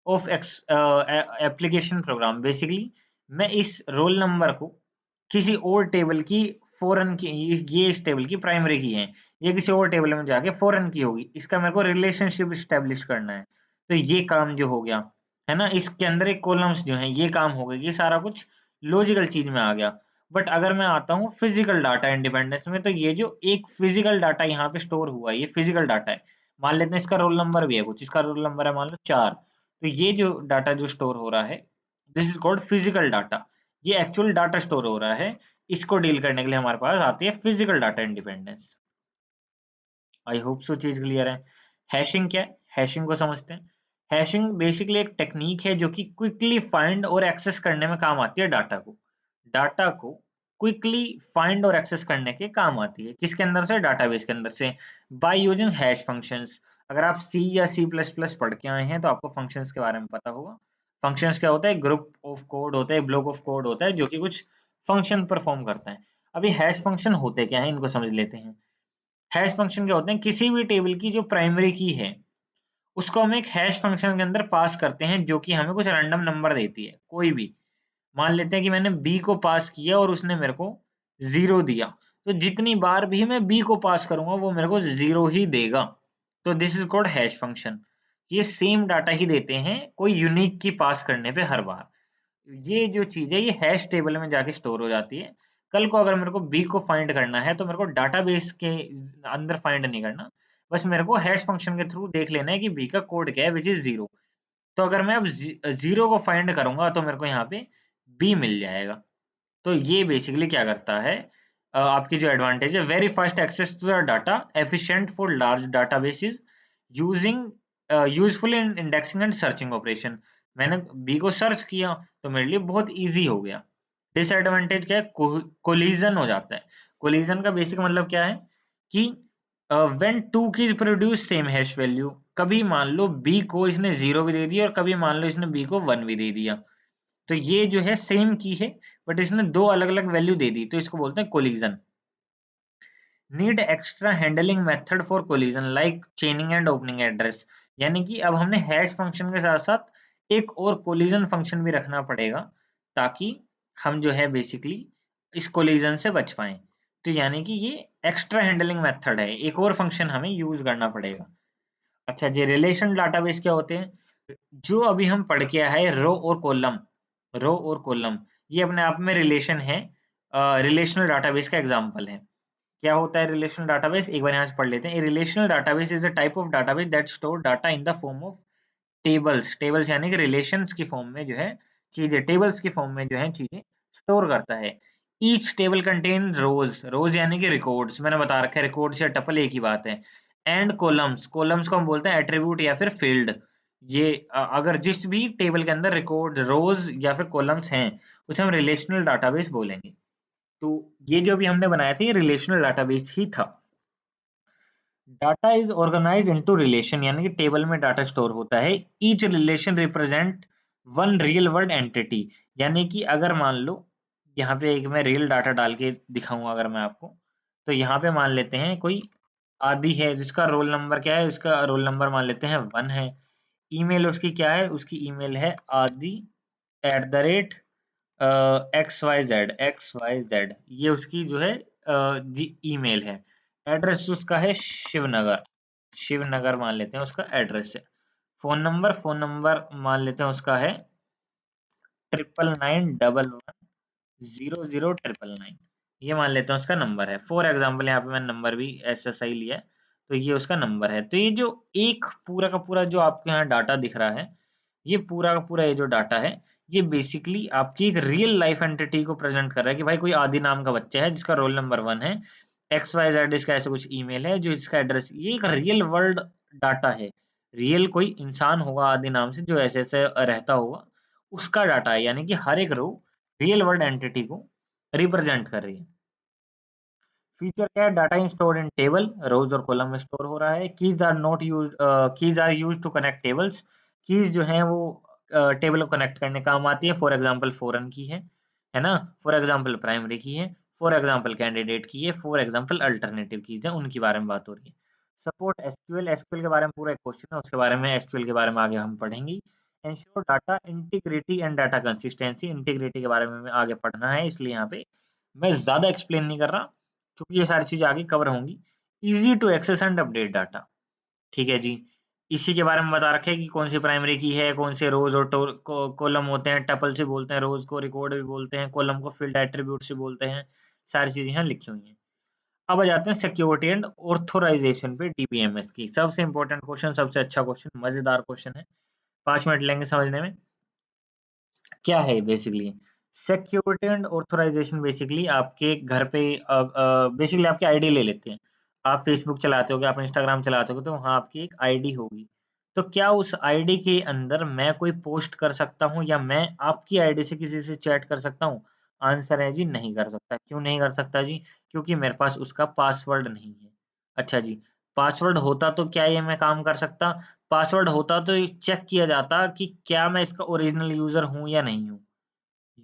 of application program. Basically मैं इस रोल नंबर को किसी और टेबल की फॉरेन की, ये इस टेबल की प्राइमरी की है, ये किसी और टेबल में जाके फॉरेन की होगी, इसका मेरे को रिलेशनशिप स्टेब्लिश करना है। तो ये काम जो हो गया, है ना, इसके अंदर एक कॉलम्स जो है ये काम हो गया, ये सारा कुछ लॉजिकल चीज में आ गया। बट अगर मैं आता हूँ फिजिकल डाटा इंडिपेंडेंस में, तो ये जो एक फिजिकल डाटा यहाँ पे स्टोर हुआ है, ये फिजिकल डाटा है। मान लेते हैं इसका रोल नंबर भी है कुछ, इसका रोल नंबर है मान लो 4। तो ये जो डाटा जो स्टोर हो रहा है, this is called physical data. ये एक्चुअल डाटा स्टोर हो रहा है, इसको डील करने के लिए हमारे पास आती है physical data independence. I hope so चीज क्लियर है। हैशिंग क्या है? हैशिंग को समझते हैं। हैशिंग बेसिकली एक टेक्निक है जो कि क्विकली फाइंड और एक्सेस करने में काम आती है डाटा को। डाटा को क्विकली फाइंड और एक्सेस करने के काम आती है, किसके अंदर से? डाटाबेस के अंदर से, बाय यूजिंग हैश फंक्शंस। अगर आप सी या सी प्लस प्लस पढ़ के आए हैं तो आपको फंक्शंस के बारे में पता होगा। फंक्शंस क्या होता है? ग्रुप ऑफ कोड होता है, ब्लॉक ऑफ कोड होता है जो कि कुछ फंक्शन परफॉर्म करता है। अभी हैश फंक्शन होते क्या है, इनको समझ लेते हैं। हैश फंक्शन क्या होते हैं? किसी भी टेबल की जो प्राइमरी की है उसको हम एक हैश फंक्शन के अंदर पास करते हैं जो कि हमें कुछ रैंडम नंबर देती है, कोई भी। मान लेते हैं कि मैंने बी को पास किया और उसने मेरे को 0 दिया, तो जितनी बार भी मैं बी को पास करूंगा वो मेरे को 0 ही देगा। तो this is called hash function. ये सेम डाटा ही देते हैं कोई यूनिक की पास करने पे हर बार। ये जो चीज है ये हैश टेबल में जाके स्टोर हो जाती है। कल को अगर मेरे को बी को फाइंड करना है तो मेरे को डाटाबेस के अंदर फाइंड नहीं करना, बस मेरे को हैश फंक्शन के थ्रू देख लेना है कि बी का कोड क्या है, विच इज 0। तो अगर मैं अब 0 को फाइंड करूंगा तो मेरे को यहाँ पे बी मिल जाएगा। तो ये बेसिकली क्या करता है, आपकी जो एडवांटेज है, very fast access to the data, efficient for large databases, using useful in indexing and searching operation. मैंने बी को सर्च किया तो मेरे लिए बहुत इजी हो गया। डिसएडवांटेज क्या है? कोलिजन हो जाता है। कोलिजन का बेसिक मतलब क्या है कि when two keys produce same hash value, कभी मान लो बी को इसने 0 भी दे दिया और कभी मान लो इसने बी को 1 भी दे दिया, तो ये जो है सेम की है बट इसने दो अलग-अलग वैल्यू दे दी, तो इसको बोलते हैं collision. Need extra handling method for collision like चेनिंग and opening address. यानी कि अब हमने हैश फंक्शन के साथ-साथ एक और कोलिजन फंक्शन भी रखना पड़ेगा ताकि हम जो है बेसिकली इस कोलिजन से बच पाएँ। तो यानी कि ये एक्स्ट्रा हैंडलिंग मेथड है, एक और फंक्शन हमें यूज़ करना पड़ेगा। अच्छा जी, रिलेशन डाटाबेस क्या होते हैं? जो अभी हम पढ़ के आए हैं, रो और कॉलम, ये अपने आप में रिलेशन है, रिलेशनल डाटाबेस का एग्जांपल है। क्या होता है रिलेशनल डाटाबेस? एक बार यहाँ से पढ़ लेते हैं। A relational database is a type of database that store data in the form of tables. Tables यानी कि रिलेशंस की फॉर्म में जो है चीजें, टेबल्स की फॉर्म में जो है चीजें स्टोर करता है। ईच टेबल कंटेन रोज, रोज यानी कि रिकॉर्ड्स, मैंने बता रखा है रिकॉर्ड्स या टपल एक ही बात है। एंड कॉलम्स, कॉलम्स को हम बोलते हैं एट्रीब्यूट या फिर फील्ड। ये अगर जिस भी टेबल के अंदर रिकॉर्ड रोज या फिर कॉलम्स हैं उसे हम रिलेशनल डाटाबेस बोलेंगे। तो ये जो भी हमने बनाया था ये रिलेशनल डाटाबेस ही था। Data is organised into relation, यानी कि टेबल में डाटा स्टोर होता है। Each relation represent one real world entity. यानी कि अगर मान लो यहाँ पे एक मैं रियल डाटा डाल के दिखाऊंगा अगर मैं आपको, तो यहाँ पे मान लेते हैं कोई आदि है जिसका रोल नंबर क्या है, इसका रोल नंबर मान लेते हैं 1 है। ईमेल उसकी क्या है? उसकी ईमेल है आदि एट द रेट XYZ, ये उसकी जो है जी ईमेल है। एड्रेस उसका है शिवनगर, शिवनगर मान लेते हैं उसका एड्रेस है। फोन नंबर मान लेते हैं उसका है 9991100999, ये मान लेते हैं उसका नंबर है। फॉर एग्जाम्पल यहाँ पे मैंने नंबर भी ऐसा सही लिया है, तो ये उसका नंबर है। तो ये जो एक पूरा का पूरा जो आपके यहाँ डाटा दिख रहा है, ये पूरा का पूरा ये जो डाटा है, ये बेसिकली आपकी एक रियल लाइफ एंटिटी को प्रेजेंट कर रहा है कि भाई कोई आदि नाम का बच्चा है जिसका रोल नंबर 1 है, XYZ इसका ऐसा कुछ ईमेल है, जो इसका एड्रेस, ये एक रियल वर्ल्ड डाटा है। रियल कोई इंसान होगा आदि नाम से जो ऐसे-ऐसे रहता होगा, उसका डाटा है। यानी कि हर एक रो रियल वर्ल्ड एंटिटी को रिप्रेजेंट कर रही है। फीचर क्या है? Data in stored in table, rows और कॉलम में स्टोर हो रहा है। Keys are not used, keys are used to connect tables. Keys जो है वो टेबल को कनेक्ट करने काम आती है। फॉर एग्जांपल फॉरेन की है ना? फॉर एग्जांपल प्राइमरी की है, फॉर एग्जांपल कैंडिडेट की है, फॉर एग्जांपल अल्टरनेटिव कीज है, उनके बारे में बात हो रही है। सपोर्ट एसक्यूएल, एसक्यूएल के बारे में पूरा एक क्वेश्चन है, उसके बारे में एसक्यूएल के बारे में आगे हम पढ़ेंगे। Ensure data integrity and data consistency, integrity के बारे में हमें आगे पढ़ना है, इसलिए यहाँ पे मैं ज्यादा एक्सप्लेन नहीं कर रहा क्योंकि ये सारी चीजें आगे कवर होंगी। Easy to access and update data, ठीक है जी। इसी के बारे में बता रखे कि कौन सी प्राइमरी की है, कौन से रोज और कॉलम होते हैं। टपल से बोलते हैं रोज को, रिकॉर्ड भी बोलते हैं, कॉलम को फील्ड एट्रीब्यूट से बोलते हैं। सारी चीजें यहाँ लिखी हुई हैं। अब आ जाते हैं सिक्योरिटी एंड ऑथोराइजेशन पे डीबीएमएस की। सबसे इंपॉर्टेंट क्वेश्चन, सबसे अच्छा क्वेश्चन, मजेदार क्वेश्चन है। 5 मिनट लेंगे समझने में। क्या है basically security and authorization? Basically आपके घर पे बेसिकली आपकी आईडी ले लेते हैं। आप फेसबुक चलाते होगे, आप इंस्टाग्राम चलाते होगे, तो वहाँ आपकी एक आईडी होगी। तो क्या उस आईडी के अंदर मैं कोई पोस्ट कर सकता हूँ या मैं आपकी आईडी से किसी से चैट कर सकता हूँ? आंसर है जी नहीं कर सकता। क्यों नहीं कर सकता जी? क्योंकि मेरे पास उसका पासवर्ड नहीं है। अच्छा जी, पासवर्ड होता तो क्या ये मैं काम कर सकता? पासवर्ड होता तो ये चेक किया जाता कि क्या मैं इसका ओरिजिनल यूज़र हूँ या नहीं हूँ?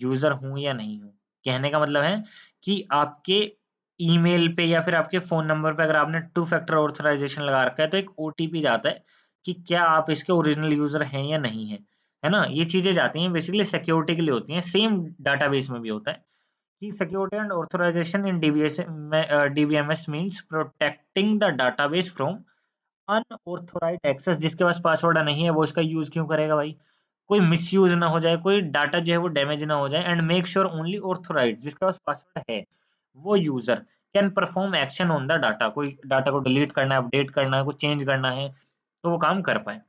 यूज़र हूँ या नहीं हूँ? कहने का मतलब है कि आपके ईमेल पे या फिर आपके फ़ोन नंबर पे अगर आपने टू फैक्टर ऑथराइज़ेशन लगा रखा है, तो एक ओटीपी जाता है कि क्या आप इसके ओरिजिनल यूज़र हैं या नहीं हैं, है ना? ये चीज़ें जाती हैं बेसिकली सिक्योरिटी के लिए होती हैं, सेम डाटाबेस में भी होता है कि security and authorization in DBMS means protecting the database from unauthorized access. जिसके पास पासवर्ड नहीं है वो इसका यूज़ क्यों करेगा भाई? कोई मिसयूज़ ना हो जाए, कोई डाटा जो है वो डैमेज ना हो जाए and make sure only authorised जिसके पास पासवर्ड है, वो user can perform action on the data. कोई डाटा को डिलीट करना है, अपडेट करना है, कुछ चेंज करना है, तो वो काम कर पाए।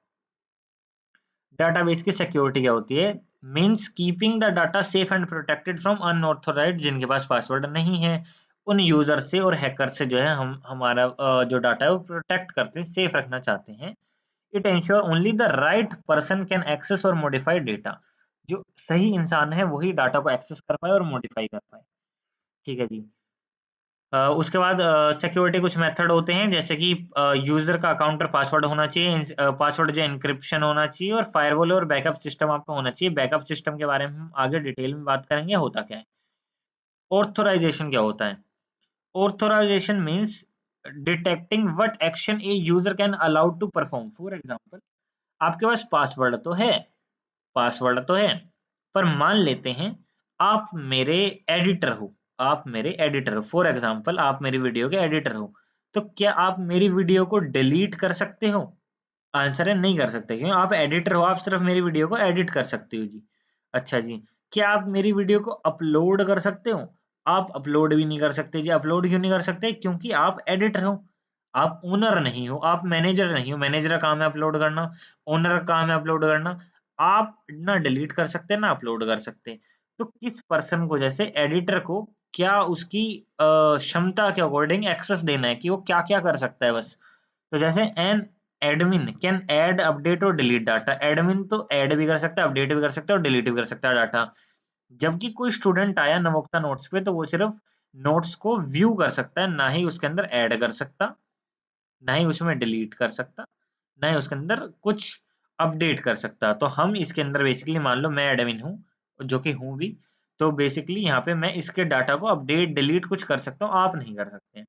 डाटाबेस की सिक्योरिटी क्या होती है? Means keeping the data safe and protected from unauthorized जिनके पास पासवर्ड नहीं है, उन यूज़र से और हैकर से जो है हम हमारा जो डाटा है वो प्रोटेक्ट करते हैं, सेफ रखना चाहते हैं। It ensure only the right person can access और मॉडिफाई डेटा। जो सही इंसान है वही डाटा को एक्सेस कर पाए और मॉडिफाई कर पाए। ठीक है जी। उसके बाद सिक्योरिटी कुछ मेथड होते हैं जैसे कि यूज़र का अकाउंट और पासवर्ड होना चाहिए, पासवर्ड जो एन्क्रिप्शन होना चाहिए और फायरवॉल और बैकअप सिस्टम आपका होना चाहिए। बैकअप सिस्टम के बारे में हम आगे डिटेल में बात करेंगे, होता क्या है। ऑथराइज़ेशन क्या होता है? Authorization means detecting what action a user can allowed to perform. For example, आपके पास पासवर्ड तो है, पर मान लेते हैं आप मेरे एडिटर हो, फॉर एग्ज़ाम्पल आप मेरी वीडियो के एडिटर हो, तो क्या आप मेरी वीडियो को डिलीट कर सकते हो? आंसर है नहीं कर सकते। क्यों? आप एडिटर हो, आप सिर्फ़ मेरी वीडियो को एडिट कर सकते हो जी। अच्छा जी, क्या आप मेरी वीडियो को अपलोड कर सकते हो? आप अपलोड भी नहीं कर सकते जी। अपलोड क्यों नहीं कर सकते? क्योंकि आप एडिटर हो, आप ओनर नहीं हो, आप मैनेजर नहीं हो। मैनेजर का काम है अपलोड करना, ओनर का काम है अपलोड करना। आप ना डिलीट कर सकते, ना अपलोड कर सकते। तो किस पर्सन को, जैसे एडिटर को, क्या उसकी क्षमता के अकॉर्डिंग एक्सेस देना है कि वो क्या-क्या कर सकता है बस। तो जैसे an admin can add, update और डिलीट डाटा। एडमिन तो ऐड भी कर सकता है, अपडेट भी कर सकता है और डिलीट भी कर सकता है डाटा। जबकि कोई स्टूडेंट आया नवोक्ता नोट्स पे तो वो सिर्फ नोट्स को व्यू कर सकता है, ना ही उसके अंदर ऐड कर सकता, ना ही उसमें डिलीट कर सकता, ना ही उसके अंदर कुछ अपडेट कर सकता। तो हम इसके अंदर बेसिकली मान लो मैं एडमिन हूँ, जो कि हूँ भी, तो बेसिकली यहाँ पे मैं इसके डाटा को अपडेट, डिलीट कुछ कर सकता हूँ, आप नहीं कर सकते।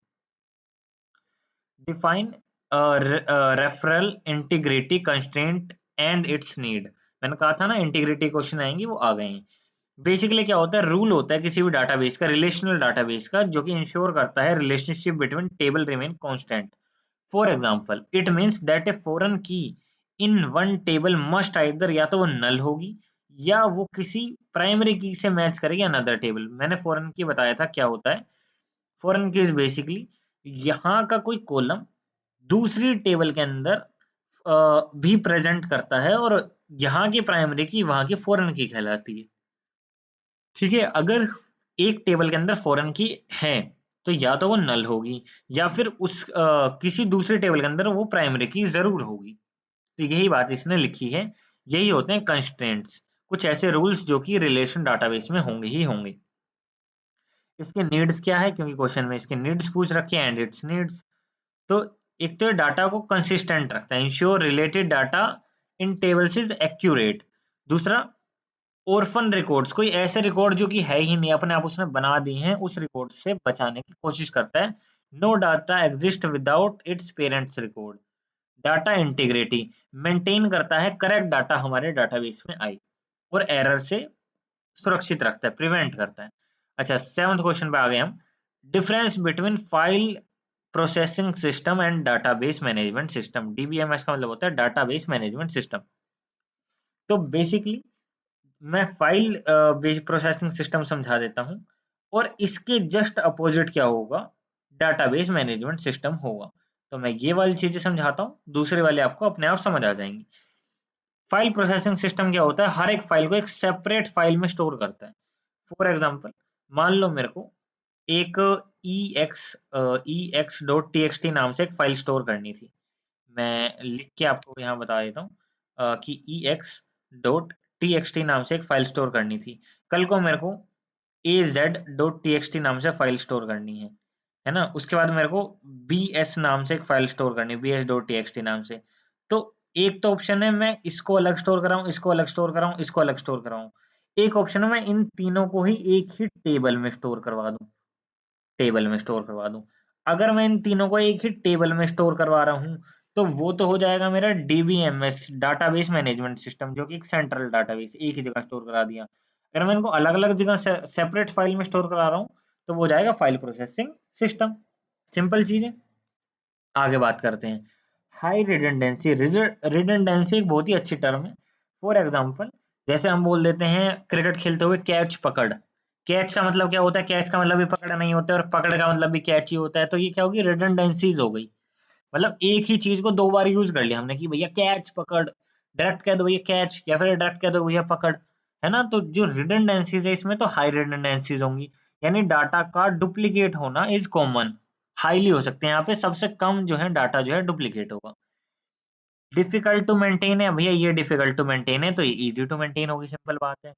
Define referral integrity constraint and it's need. मैंने कहा था ना इंटीग्रिटी क्वेश्चन आएंगे, वो आ गए हैं। बेसिकली क्या होता है? रूल होता है किसी भी डाटाबेस का, रिलेशनल डाटाबेस का, जो कि इंश्योर करता है relationship between table remain constant. For example, it means that a foreign key in one table must either, या तो वो नल होगी या वो किसी प्राइमरी की से मैच करेगी अनदर टेबल। मैंने फॉरेन की बताया था क्या होता है। फॉरेन की इज बेसिकली यहाँ का कोई कॉलम दूसरी टेबल के अंदर भी प्रेजेंट करता है और यहाँ की प्राइमरी की वहाँ की फॉरेन की कहलाती है। ठीक है? अगर एक टेबल के अंदर फॉरेन की है, तो या तो वो नल होगी या फिर किसी दूसरे टेबल के अंदर वो प्राइमरी की ज़रूर होगी। तो यही बात इसने लिखी है। यही होते हैं कंस्ट्रेंट्स, कुछ ऐसे रूल्स जो कि रिलेशन डाटाबेस में होंगे ही होंगे। इसके नीड्स क्या है? क्योंकि क्वेश्चन में इसके नीड्स पूछ रखे हैं एंड इट्स नीड्स। तो एक तो डाटा को कंसिस्टेंट रखता है, ensure related data in tables is accurate. दूसरा, ऑर्फन रिकॉर्ड्स, कोई ऐसे रिकॉर्ड जो कि है ही नहीं, अपने आप उसने बना दी हैं, उस रिकॉर्ड से बचाने की कोशिश करता है। No data exist without its parents record. Data integrity, maintain करता है करेक्ट डाटा हमारे डाटाबेस में आए और एरर से सुरक्षित रखता है, प्रिवेंट करता है। अच्छा, सेवंथ क्वेश्चन पे आ गए हम। Difference between file processing system and database management system. DBMS का मतलब होता है डाटाबेस मैनेजमेंट सिस्टम। तो बेसिकली मैं फाइल प्रोसेसिंग सिस्टम समझा देता हूँ और इसके जस्ट अपोजिट क्या होगा? डाटाबेस मैनेजमेंट सिस्टम होगा। तो मैं ये वाली चीजें समझाता हूँ, दूसरे वाले आपको अपने आप समझ आ जाएंगी। फाइल प्रोसेसिंग सिस्टम क्या होता है? हर एक फाइल को एक सेपरेट फाइल में स्टोर करता है। फॉर एग्जाम्पल, मान लो मेरे को एक ex.txt नाम से एक फाइल स्टोर करनी थी। मैं लिख के आपको यहाँ बता देता हूँ कि ex.txt नाम से एक फाइल स्टोर करनी थी। कल को मेरे को az.txt नाम से फाइल स्टोर करनी है। है ना? उसके बाद मेरे को bs नाम से एक फाइल स्टोर करनी है, bs.txt नाम से। तो एक तो ऑप्शन है मैं इसको अलग स्टोर कराऊँ, इसको अलग स्टोर कराऊँ, इसको अलग स्टोर कराऊँ। एक ऑप्शन है मैं इन तीनों को ही एक ही टेबल में स्टोर करवा दूँ। टेबल में स्टोर करवा दूँ। अगर मैं इन तीनों को एक ही टेबल में स्टोर करवा रहा हूँ, तो वो तो हो जाएगा मेरा डीबीएमएस डाटाबेस मैनेजमेंट सिस्टम, जो कि एक सेंट्रल डाटाबेस एक ही जगह स्टोर करा दिया। अगर मैं इनको अलग-अलग जगह से सेपरेट फाइल में स्टोर करा रहा हूँ, तो वो हो जाएगा फाइल प्रोसेसिंग सिस्टम। सिंपल चीज़ है। आगे बात करते हैं। हाई रिडंडेंसी रिडंडेंसी एक बहुत ही अच्छी टर्म है। फॉर एग्जांपल, जैसे हम बोल देते हैं क्रिकेट खेलते हुए कैच पकड़। कैच का मतलब क्या होता है? कैच का मतलब भी पकड़ नहीं होता है और पकड़ का मतलब भी कैच ही होता है। तो ये क्या होगी? रिडंडेंसीज हो गई। मतलब एक ही चीज को दो बार यूज कर लिया हमने कि भैया कैच पकड़, डायरेक्ट कह दो भैया कैच, या फिर डायरेक्ट कह दो भैया पकड़। है ना? तो जो रिडंडेंसीज है इसमें तो हाई रिडंडेंसीज होंगी, यानी डाटा का डुप्लीकेट होना इज कॉमन, हाईली हो सकते हैं। यहाँ पे सबसे कम जो है डाटा जो है डुप्लीकेट होगा। डिफिकल्ट टू मेंटेन है भैया, ये डिफिकल्ट टू मेंटेन है तो ये इजी टू मेंटेन होगी, सिंपल बात है।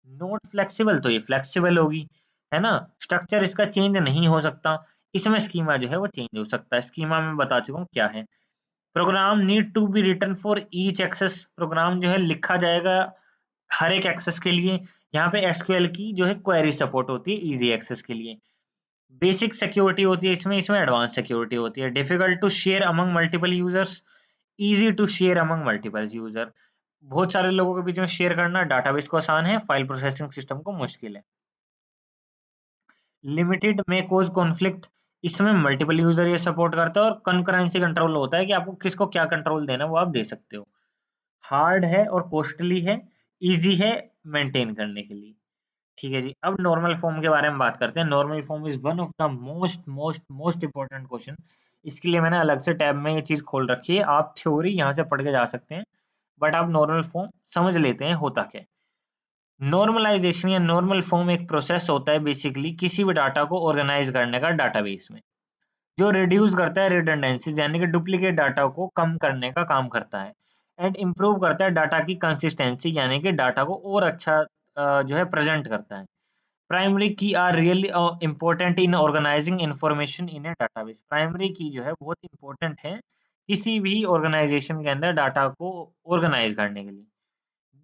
नॉट फ्लेक्सिबल तो ये फ्लेक्सिबल होगी। है ना? स्ट्रक्चर इसका चेंज नहीं हो सकता। इसमें स्कीमा जो है वो चेंज हो सकता है। स्कीमा में बता चुका हूँ क्या है। Program need to be written for each access, program जो है लिखा जाएगा हर एक एक्सेस के लिए। यहाँ पे एसक्यूएल की जो है क्वेरी सपोर्ट होती है इजी एक्सेस के लिए। बेसिक सिक्योरिटी होती है इसमें, इसमें एडवांस सिक्योरिटी होती है। Difficult to share among multiple users, easy to share among multiple user. बहुत सारे लोगों के बीच में शेयर करना डाटाबेस को आसान है, फाइल प्रोसेसिंग सिस्टम को मुश्किल है। लिमिटेड में कोज कॉन्फ्लिक्ट, इसमें मल्टीपल यूजर ये सपोर्ट करता है और कंकरेंसी कंट्रोल होता है कि आपको किसको क्या कंट्रोल देना है वो आप दे सकते हो। हार्ड है और कॉस्टली है, इजी है मेंटेन करने के लिए। ठीक है जी। अब नॉर्मल फॉर्म के बारे में बात करते हैं। Normal form is one of the most most most important question. इसके लिए मैंने अलग से टैब में ये चीज खोल रखी है, आप थ्योरी यहाँ से पढ़ के जा सकते हैं, बट आप नॉर्मल फॉर्म समझ लेते हैं होता क्या है। नॉर्मलाइजेशन या नॉर्मल फॉर्म एक प्रोसेस होता है बेसिकली किसी भी डाटा को ऑर्गेनाइज करने का डाटाबेस में, जो रिड्यूस करता है रिडंडेंसीज यानी कि डुप्लीकेट डाटा को कम करने का काम करता है, एंड इम्प्रूव करता है डाटा की कंसिस्टेंसी यानी कि डाटा को और अच्छा जो है प्रेजेंट करता है। Primary key are really important in organizing information in a database. Primary key जो है बहुत इंपॉर्टेंट है किसी भी ऑर्गेनाइजेशन के अंदर डाटा को ऑर्गेनाइज करने के लिए।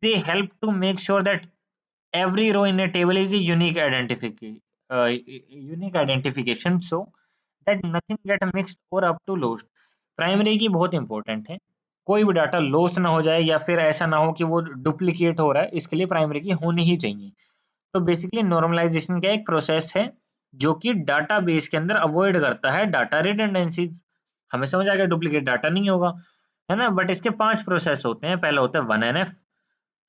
They help to make sure that every row in a table is a unique identification so that nothing get mixed or up to lost। Primary की बहुत इंपॉर्टेंट है, कोई भी डाटा लॉस ना हो जाए या फिर ऐसा ना हो कि वो डुप्लीकेट हो रहा है, इसके लिए प्राइमरी की होनी ही चाहिए। तो बेसिकली नॉर्मलाइजेशन का एक प्रोसेस है जो कि डाटाबेस के अंदर अवॉइड करता है डाटा रिडंडेंसीज। हमें समझ आ गया डुप्लीकेट डाटा नहीं होगा, है ना? बट इसके 5 प्रोसेस होते हैं। पहला होता है 1NF,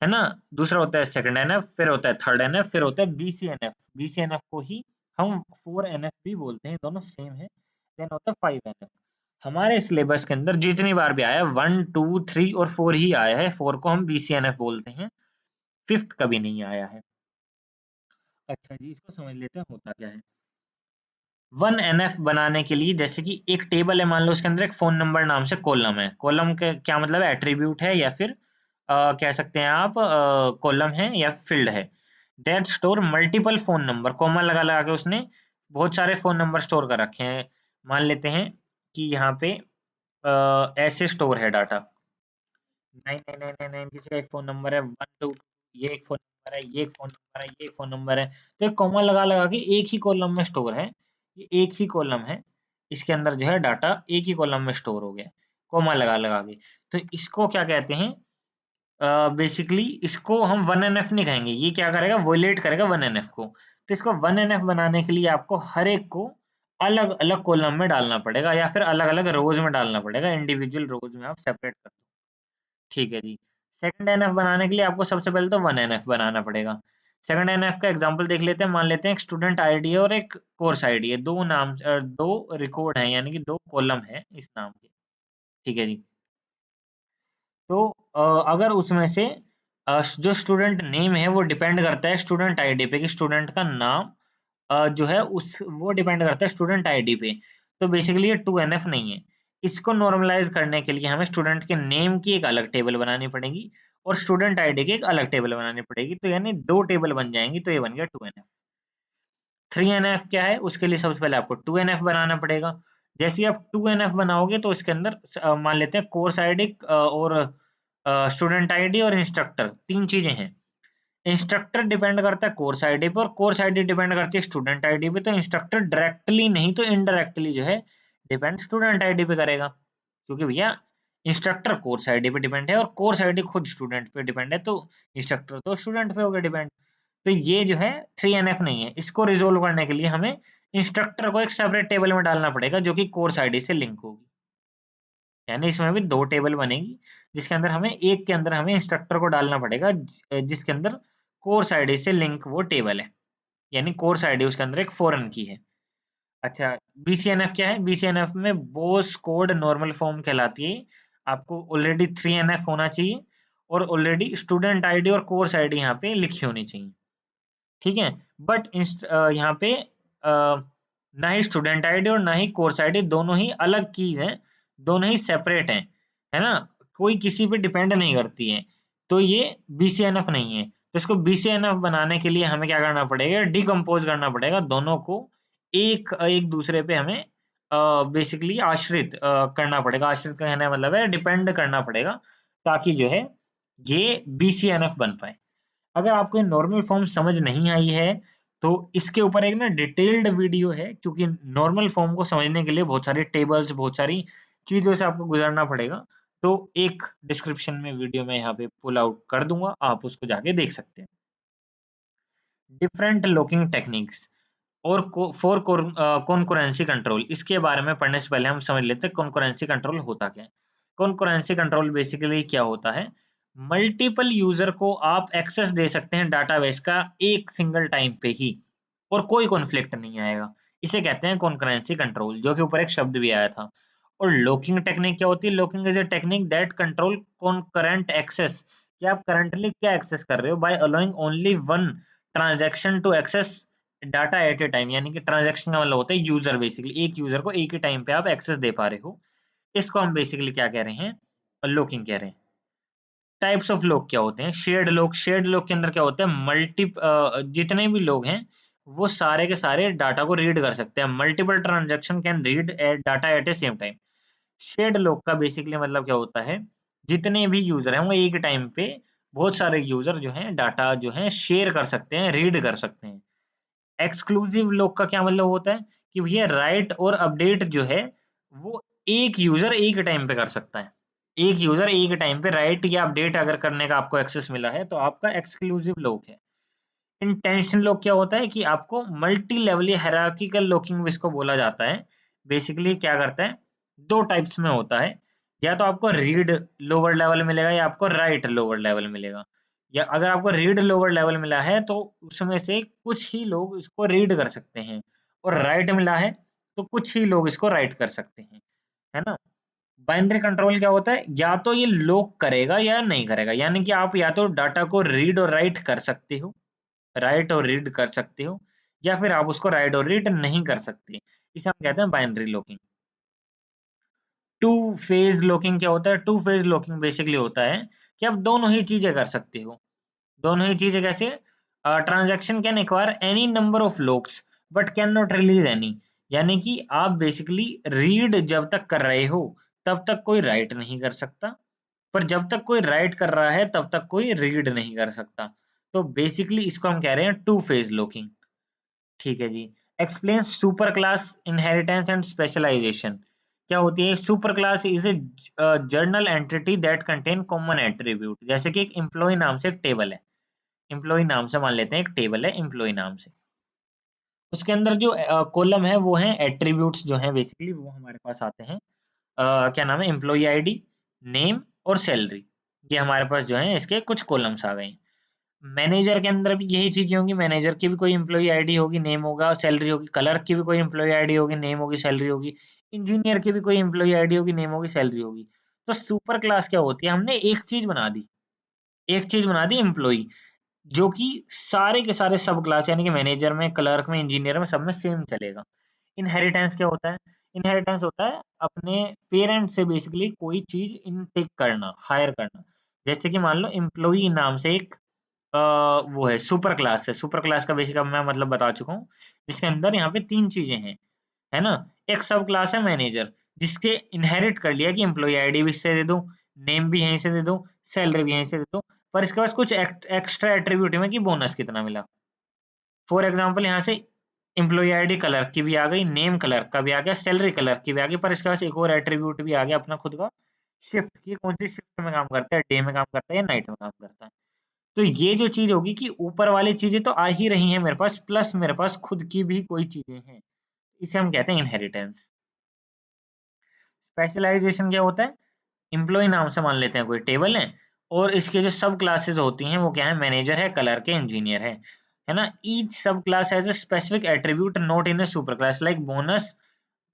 है ना? दूसरा होता है सेकंड एनएफ, फिर होता है थर्ड एनएफ, फिर होता है बीसीएनएफ। बीसीएनएफ को ही हम 4NF भी बोलते हैं, दोनों सेम है। देन होता है 5NF। हमारे सिलेबस के अंदर जितनी बार भी आया है 1, 2, 3 और 4 ही आया है। 4 को हम बीसीएनएफ बोलते हैं, फिफ्थ कभी नहीं आया है। अच्छा जी, इसको समझ लेते हैं होता क्या है। 1NF बनाने के लिए जैसे कि एक टेबल है, मान लो उसके अंदर एक फोन नंबर नाम से कॉलम है। कॉलम के क्या मतलब है? एट्रीब्यूट है या फिर कह सकते हैं आप कॉलम है या फील्ड है। That store multiple phone number, comma लगा लगा के उसने बहुत सारे फोन नंबर स्टोर कर रखे हैं। मान लेते हैं कि यहाँ पे ऐसे स्टोर है डाटा 9999 किसी का एक फोन नंबर है, 122 ये एक फोन नंबर है, ये एक फोन नंबर है, ये एक फोन नंबर है। तो एक कॉमा लगा लगा के एक ही कॉलम में स्टोर है। ये एक ही कॉलम है, इसके अंदर जो है डाटा एक ही कॉलम में स्टोर हो गया, कॉमा लगा लगा के। तो इसको क्या कहते हैं? बेसिकली इसको हम 1NF नहीं कहेंगे, ये क्या करेगा? वोलेट करेगा 1NF को। तो इसको 1NF बनाने के लिए आपको हर एक को अलग अलग कॉलम में डालना पड़ेगा या फिर अलग अलग रोज में डालना पड़ेगा, इंडिविजुअल रोज में आप सेपरेट कर दो। ठीक है जी। सेकंड एनएफ बनाने के लिए आपको सबसे पहले तो 1NF बनाना पड़ेगा। सेकंड एनएफ का एग्जांपल देख लेते हैं। मान लेते हैं एक स्टूडेंट आईडी है और एक कोर्स आईडी है, दो नाम दो रिकॉर्ड हैं यानी कि दो कॉलम है इस नाम के। ठीक है जी। तो अगर उसमें से जो स्टूडेंट नेम है वो डिपेंड करता है स्टूडेंट आईडी पे, कि स्टूडेंट का नाम जो है उस वो डिपेंड करता है स्टूडेंट आईडी पे। तो बेसिकली ये 2NF नहीं है। इसको नॉर्मलाइज करने के लिए हमें स्टूडेंट के नेम की एक अलग टेबल बनानी पड़ेगी और स्टूडेंट आईडी की एक अलग टेबल बनानी पड़ेगी, तो यानी दो टेबल बन जाएंगी, तो ये बन गया 2NF। 3NF क्या है, उसके लिए सबसे पहले आपको 2NF बनाना पड़ेगा। जैसे ही आप 2NF बनाओगे तो इसके अंदर मान लेते हैं कोर्स आईडी और स्टूडेंट आईडी और इंस्ट्रक्टर, 3 चीजें हैं। इंस्ट्रक्टर डिपेंड करता है कोर्स आईडी पर, कोर्स आईडी डिपेंड करती है स्टूडेंट आईडी पे। तो इंस्ट्रक्टर डायरेक्टली नहीं तो इनडायरेक्टली जो है डिपेंड स्टूडेंट आईडी पे करेगा, क्योंकि भैया इंस्ट्रक्टर कोर्स आईडी पे डिपेंड है और कोर्स आईडी खुद स्टूडेंट पे डिपेंड है, तो इंस्ट्रक्टर तो स्टूडेंट पे होगा डिपेंड। तो ये जो है 3NF नहीं है। इसको रिजोल्व करने के लिए हमें इंस्ट्रक्टर को एक सेपरेट टेबल में डालना पड़ेगा जो कि कोर्स आईडी से लिंक होगी। यानी इसमें भी 2 टेबल बनेगी, जिसके अंदर हमें एक के अंदर हमें इंस्ट्रक्टर को डालना पड़ेगा जिसके अंदर कोर्स आईडी से लिंक वो टेबल है, यानी कोर्स आईडी उसके अंदर एक फॉरेन की है। अच्छा, BCNF क्या है? BCNF में बोस कोड नॉर्मल फॉर्म कहलाती है। आपको ऑलरेडी 3NF होना चाहिए और ऑलरेडी स्टूडेंट आईडी और कोर्स आईडी यहाँ पे लिखी होनी चाहिए, ठीक है। बट यहाँ पे ना ही स्टूडेंट आईडी और ना ही कोर्स आईडी, दोनों ही अलग कीज हैं, दोनों ही सेपरेट हैं, है ना, कोई किसी पे डिपेंड नहीं करती है। तो ये BCNF नहीं है। तो इसको BCNF बनाने के लिए हमें क्या करना पड़ेगा, डिकम्पोज करना पड़ेगा दोनों को, एक एक दूसरे पे हमें बेसिकली आश्रित करना पड़ेगा। आश्रित का कहने का मतलब है डिपेंड करना पड़ेगा, ताकि जो है ये BCNF बन पाए। अगर आपको ये नॉर्मल फॉर्म समझ नहीं आई है तो इसके ऊपर एक ना डिटेल्ड वीडियो है, क्योंकि नॉर्मल फॉर्म को समझने के लिए बहुत सारी टेबल्स, बहुत सारी चीजों से आपको गुजरना पड़ेगा। तो एक डिस्क्रिप्शन में वीडियो में यहाँ पे पुल आउट कर दूंगा, आप उसको जाके देख सकते हैं। डिफरेंट लॉकिंग टेक्निक्स और फॉर कॉन्करेंसी कंट्रोल, इसके बारे में पढ़ने से पहले हम समझ लेते हैं कॉन्करेंसी कंट्रोल होता क्या है। कॉन्करेंसी कंट्रोल बेसिकली क्या होता है, मल्टीपल यूजर को आप एक्सेस दे सकते हैं डाटाबेस का एक सिंगल टाइम पे ही और कोई कॉन्फ्लिक्ट नहीं आएगा। इसे कहते हैं कॉन्करेंसी कंट्रोल, जो कि ऊपर एक शब्द भी आया था। और लॉकिंग टेक्निक क्या होती है, locking is a technique that control concurrent access, कि आप करंटली क्या एक्सेस कर रहे हो, by allowing only one transaction to access data at a time. यानी कि ट्रांजैक्शन का मतलब होता है यूजर, बेसिकली एक यूजर को एक ही टाइम पे आप एक्सेस दे पा रहे हो। इसको हम बेसिकली क्या कह रहे हैं, लॉकिंग कह रहे हैं। टाइप्स ऑफ लॉक क्या होते हैं, शेयर्ड लॉक। शेयर्ड लॉक के अंदर क्या होता है, जितने भी लोग हैं वो सारे के सारे डाटा को रीड कर सकते हैं। Multiple transaction can read data at A same time. Shared lock का बेसिकली मतलब क्या होता है, जितने भी यूजर हैं वो एक टाइम पे बहुत सारे यूजर जो हैं डाटा जो है शेयर कर सकते हैं, रीड कर सकते हैं। एक्सक्लूसिव लॉक का क्या मतलब होता है कि भैया राइट और अपडेट जो है वो एक यूजर एक टाइम पे कर सकता है। एक यूजर एक टाइम पे राइट या अपडेट अगर करने का आपको एक्सेस मिला है तो आपका एक्सक्लूसिव लॉक है। इंटेंशन लॉक क्या होता है कि आपको मल्टी लेवल या हायरार्किकल लॉकिंग इसको बोला जाता है। बेसिकली क्या करता है, दो टाइप्स में होता है, या तो आपको रीड लोअर लेवल मिलेगा या आपको राइट लोअर लेवल मिलेगा। या अगर आपको रीड लोअर लेवल मिला है तो उसमें से कुछ ही लोग इसको रीड कर सकते हैं, और राइट मिला है तो कुछ ही लोग इसको राइट कर सकते हैं, है ना। बाइनरी कंट्रोल क्या होता है, या तो ये लॉक करेगा या नहीं करेगा, यानी कि आप या तो डाटा को रीड और राइट कर सकते हो, राइट और रीड कर सकते हो, या फिर आप उसको राइट और रीड नहीं कर सकते। इसे हम कहते हैं binary locking. Two phase locking क्या होता है, टू फेज लॉकिंग बेसिकली होता है कि आप दोनों ही चीजें कर सकते हो। दोनों ही चीजें कैसे, transaction can acquire any number of locks but can not release any. यानी कि आप बेसिकली रीड जब तक कर रहे हो तब तक कोई राइट नहीं कर सकता, पर जब तक कोई राइट कर रहा है तब तक कोई रीड नहीं कर सकता। तो बेसिकली इसको हम कह रहे हैं टू फेज लॉकिंग। ठीक है जी। Explain super class inheritance and specialization. क्या होती है, super class is a general entity that contain common attribute. जैसे कि एक एम्प्लॉय नाम से एक टेबल है, एम्प्लॉय नाम से मान लेते हैं एक टेबल है एम्प्लॉय नाम से, उसके अंदर जो कॉलम है वो है एट्रीब्यूट्स जो हैं, बेसिकली वो हमारे पास आते हैं क्या नाम है, एम्प्लॉय आईडी, नेम और सैलरी। ये हमारे पास जो है इसके कुछ कॉलम्स आ गए हैं। मैनेजर के अंदर भी यही चीजें होंगी, मैनेजर की भी कोई एम्प्लॉय आईडी होगी, नेम होगा, सैलरी होगी। क्लर्क की भी कोई एम्प्लॉय आईडी होगी, नेम होगी, सैलरी होगी। इंजीनियर की भी कोई एम्प्लॉय आईडी होगी, नेम होगी, सैलरी होगी। तो सुपर क्लास क्या होती है, हमने एक चीज बना दी, एक चीज बना दी एम्प्लॉय, जो कि सारे के सारे सब क्लास यानी कि मैनेजर में, क्लर्क में, इंजीनियर में, सब में सेम चलेगा। इनहेरिटेंस क्या होता है, इनहेरिटेंस होता है अपने पेरेंट से बेसिकली कोई चीज इनटेक करना, हायर करना। जैसे कि मान लो एम्प्लॉय नाम से एक वो है सुपर क्लास है। सुपर क्लास का बेसिक अब मैं मतलब बता चुका हूँ, जिसके अंदर यहाँ पे 3 चीज़ें हैं, है ना? एक सब क्लास है मैनेजर, जिसके इनहेरिट कर लिया कि एम्प्लॉयी आईडी भी इससे दे दो, नेम भी यहीं से दे दो, सैलरी भी यहीं से दे दो, पर इसके पास कुछ एक्स्ट्रा एट्रीब्यूट है कि बोनस कितना मिला। फॉर एग्जांपल यहाँ से एम्प्लॉयी आईडी कलर की भी आ गई, नेम कलर का भी आ गया, सैलरी कलर की भी आ गई, पर इसके पास एक और एट्रीब्यूट भी आ गया अपना खुद का, शिफ्ट की, कौन सी शिफ्ट में काम करता है, डे में काम करता है या नाइट में काम करता है। तो ये जो चीज होगी कि ऊपर वाली चीजें तो आ ही रही हैं मेरे पास, प्लस मेरे पास खुद की भी कोई चीजें हैं, इसे हम कहते हैं इनहेरिटेंस। स्पेशलाइजेशन क्या होता है? एम्प्लॉय नाम से मान लेते हैं कोई टेबल है, और इसके जो सब क्लासेस होती हैं वो क्या है, मैनेजर है, कलर के इंजीनियर है ना? ईच सब class has a specific attribute not in a super class like bonus,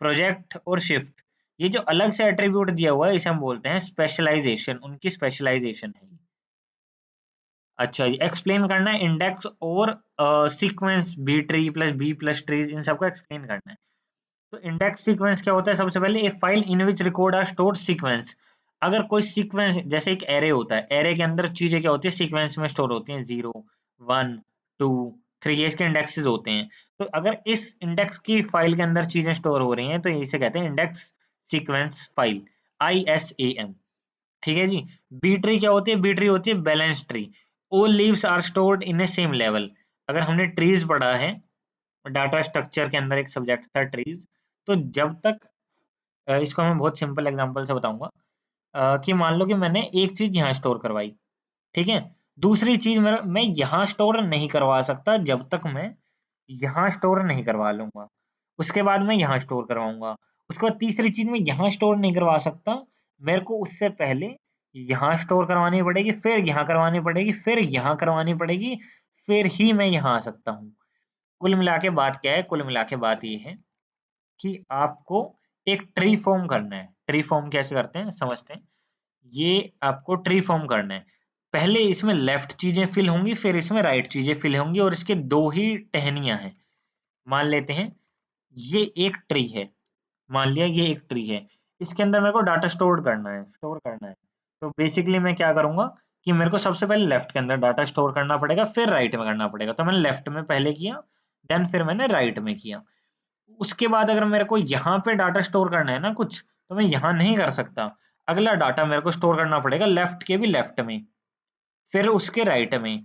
project और शिफ्ट। ये जो अलग से एट्रीब्यूट दिया हुआ है इसे हम बोलते हैं स्पेशलाइजेशन, उनकी स्पेशलाइजेशन है। अच्छा जी, एक्सप्लेन करना है इंडेक्स और sequence, B tree plus B plus trees, इन सबको एक्सप्लेन करना है। तो इंडेक्स सीक्वेंस क्या होता है? सबसे पहले a file in which record are stored sequence. अगर कोई सीक्वेंस, जैसे एक एरे होता है, एरे के अंदर चीजें क्या होती है, सीक्वेंस में स्टोर होती हैं, 0 1 2 3, ये इसके इंडेक्सेस होते हैं। तो अगर इस इंडेक्स की फाइल के अंदर चीजें स्टोर हो रही हैं तो इसे कहते हैं इंडेक्स सीक्वेंस फाइल, ISAM। ठीक है जी। बी ट्री क्या होती है? बी ट्री होती है balance tree. All leaves are stored in a same level. अगर हमने ट्रीज पढ़ा है डाटा स्ट्रक्चर के अंदर, एक सब्जेक्ट था ट्रीज, तो जब तक इसको मैं बहुत सिंपल एग्जांपल से बताऊंगा, कि मान लो कि मैंने एक चीज यहाँ स्टोर करवाई, ठीक है? दूसरी चीज मेरा मैं यहाँ स्टोर नहीं करवा सकता जब तक मैं यहाँ स्टोर नहीं करवा लूंगा। उसके बाद मैं यहाँ स्टोर करवाऊंगा। उसके बाद तीसरी चीज मैं यहाँ स्टोर नहीं करवा सकता, मेरे को उससे पहले यहाँ स्टोर करवानी पड़ेगी, फिर यहाँ करवानी पड़ेगी, फिर यहाँ करवानी पड़ेगी, फिर ही मैं यहाँ आ सकता हूँ। कुल मिला के बात क्या है? कुल मिला के बात ये है कि आपको एक ट्री फॉर्म करना है। ट्री फॉर्म कैसे करते हैं समझते हैं। ये आपको ट्री फॉर्म करना है। पहले इसमें लेफ्ट चीजें फिल होंगी, फिर इसमें राइट चीजें फिल होंगी, और इसके दो ही टहनियां हैं। मान लेते हैं ये एक ट्री है, मान लिया ये एक ट्री है, इसके अंदर मेरे को डाटा स्टोर करना है। तो बेसिकली मैं क्या करूंगा कि मेरे को सबसे पहले लेफ्ट के अंदर डाटा स्टोर करना पड़ेगा, फिर राइट में करना पड़ेगा। तो मैंने लेफ्ट में पहले किया, देन फिर मैंने राइट में किया। उसके बाद अगर मेरे को यहाँ पे डाटा स्टोर करना है ना कुछ, तो मैं यहाँ नहीं कर सकता। अगला डाटा मेरे को स्टोर करना पड़ेगा लेफ्ट के भी लेफ्ट में, फिर उसके राइट में,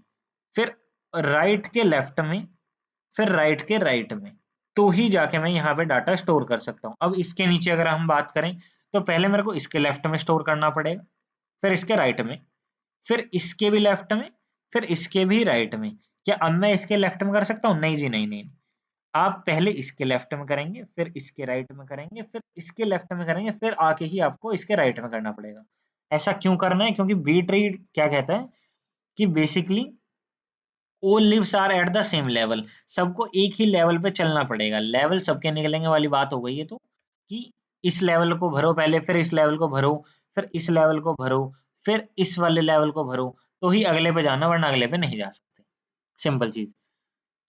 फिर राइट के लेफ्ट में, फिर राइट के राइट में, तो ही जाके मैं यहाँ पे डाटा स्टोर कर सकता हूँ। अब इसके नीचे अगर हम बात करें, तो पहले मेरे को इसके लेफ्ट में स्टोर करना पड़ेगा, फिर इसके राइट में, फिर इसके भी लेफ्ट में, फिर इसके भी राइट में। क्या अब मैं इसके लेफ्ट में कर सकता हूँ? नहीं जी, नहीं नहीं। आप पहले इसके लेफ्ट में करेंगे, फिर इसके राइट में करेंगे, फिर इसके लेफ्ट में करेंगे, फिर आके ही आपको इसके राइट में करना पड़ेगा। ऐसा क्यों करना है? क्योंकि बी ट्री क्या कहता है कि basically all leaves are at the same level. सबको एक ही लेवल पे चलना पड़ेगा। लेवल सबके निकलेंगे वाली बात हो गई है, तो कि इस लेवल को भरो पहले, फिर इस लेवल को भरो, फिर इस लेवल को भरो, फिर इस वाले लेवल को भरो, तो ही अगले पे जाना, वरना अगले पे नहीं जा सकते। सिंपल चीज।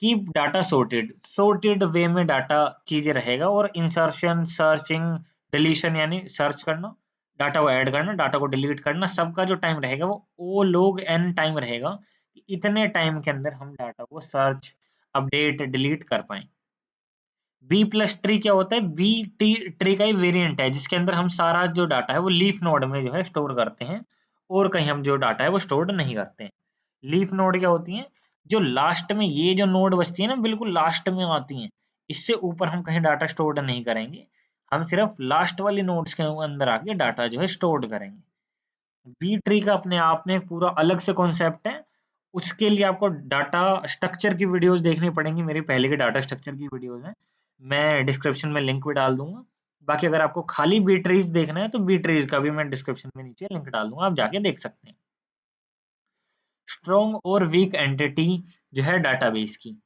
कीप डाटा सॉर्टेड, सॉर्टेड वे में डाटा चीजें रहेगा, और इंसर्शन, सर्चिंग, डिलीशन यानी सर्च करना, डाटा को ऐड करना, डाटा को डिलीट करना, सबका जो टाइम रहेगा वो लोग एन टाइम रहेगा कि इतने टाइम के अंदर हम डाटा को सर्च, अपडेट, डिलीट कर पाए। बी प्लस ट्री क्या होता है? बी टी ट्री का ही वेरिएंट है, जिसके अंदर हम सारा जो डाटा है वो लीफ नोड में जो है स्टोर करते हैं, और कहीं हम जो डाटा है वो स्टोर नहीं करते हैं। लीफ नोड क्या होती हैं? जो लास्ट में, ये जो नोड बचती है ना, बिल्कुल लास्ट में आती हैं। इससे ऊपर हम कहीं डाटा स्टोर नहीं करेंगे, हम सिर्फ लास्ट वाली नोड्स के अंदर आके डाटा जो है स्टोर करेंगे। बी ट्री का अपने आप में एक पूरा अलग से कॉन्सेप्ट है। उसके लिए आपको डाटा स्ट्रक्चर की वीडियोस देखनी पड़ेंगी, मेरी पहले की डाटा स्ट्रक्चर की वीडियोस हैं, मैं डिस्क्रिप्शन में लिंक भी डाल दूंगा। बाकी अगर आपको खाली बी ट्रीज देखना है तो बी ट्रीज का भी मैं डिस्क्रिप्शन में नीचे लिंक डाल दूंगा, आप जाके देख सकते हैं। स्ट्रॉन्ग और वीक एंटिटी जो है डाटाबेस की,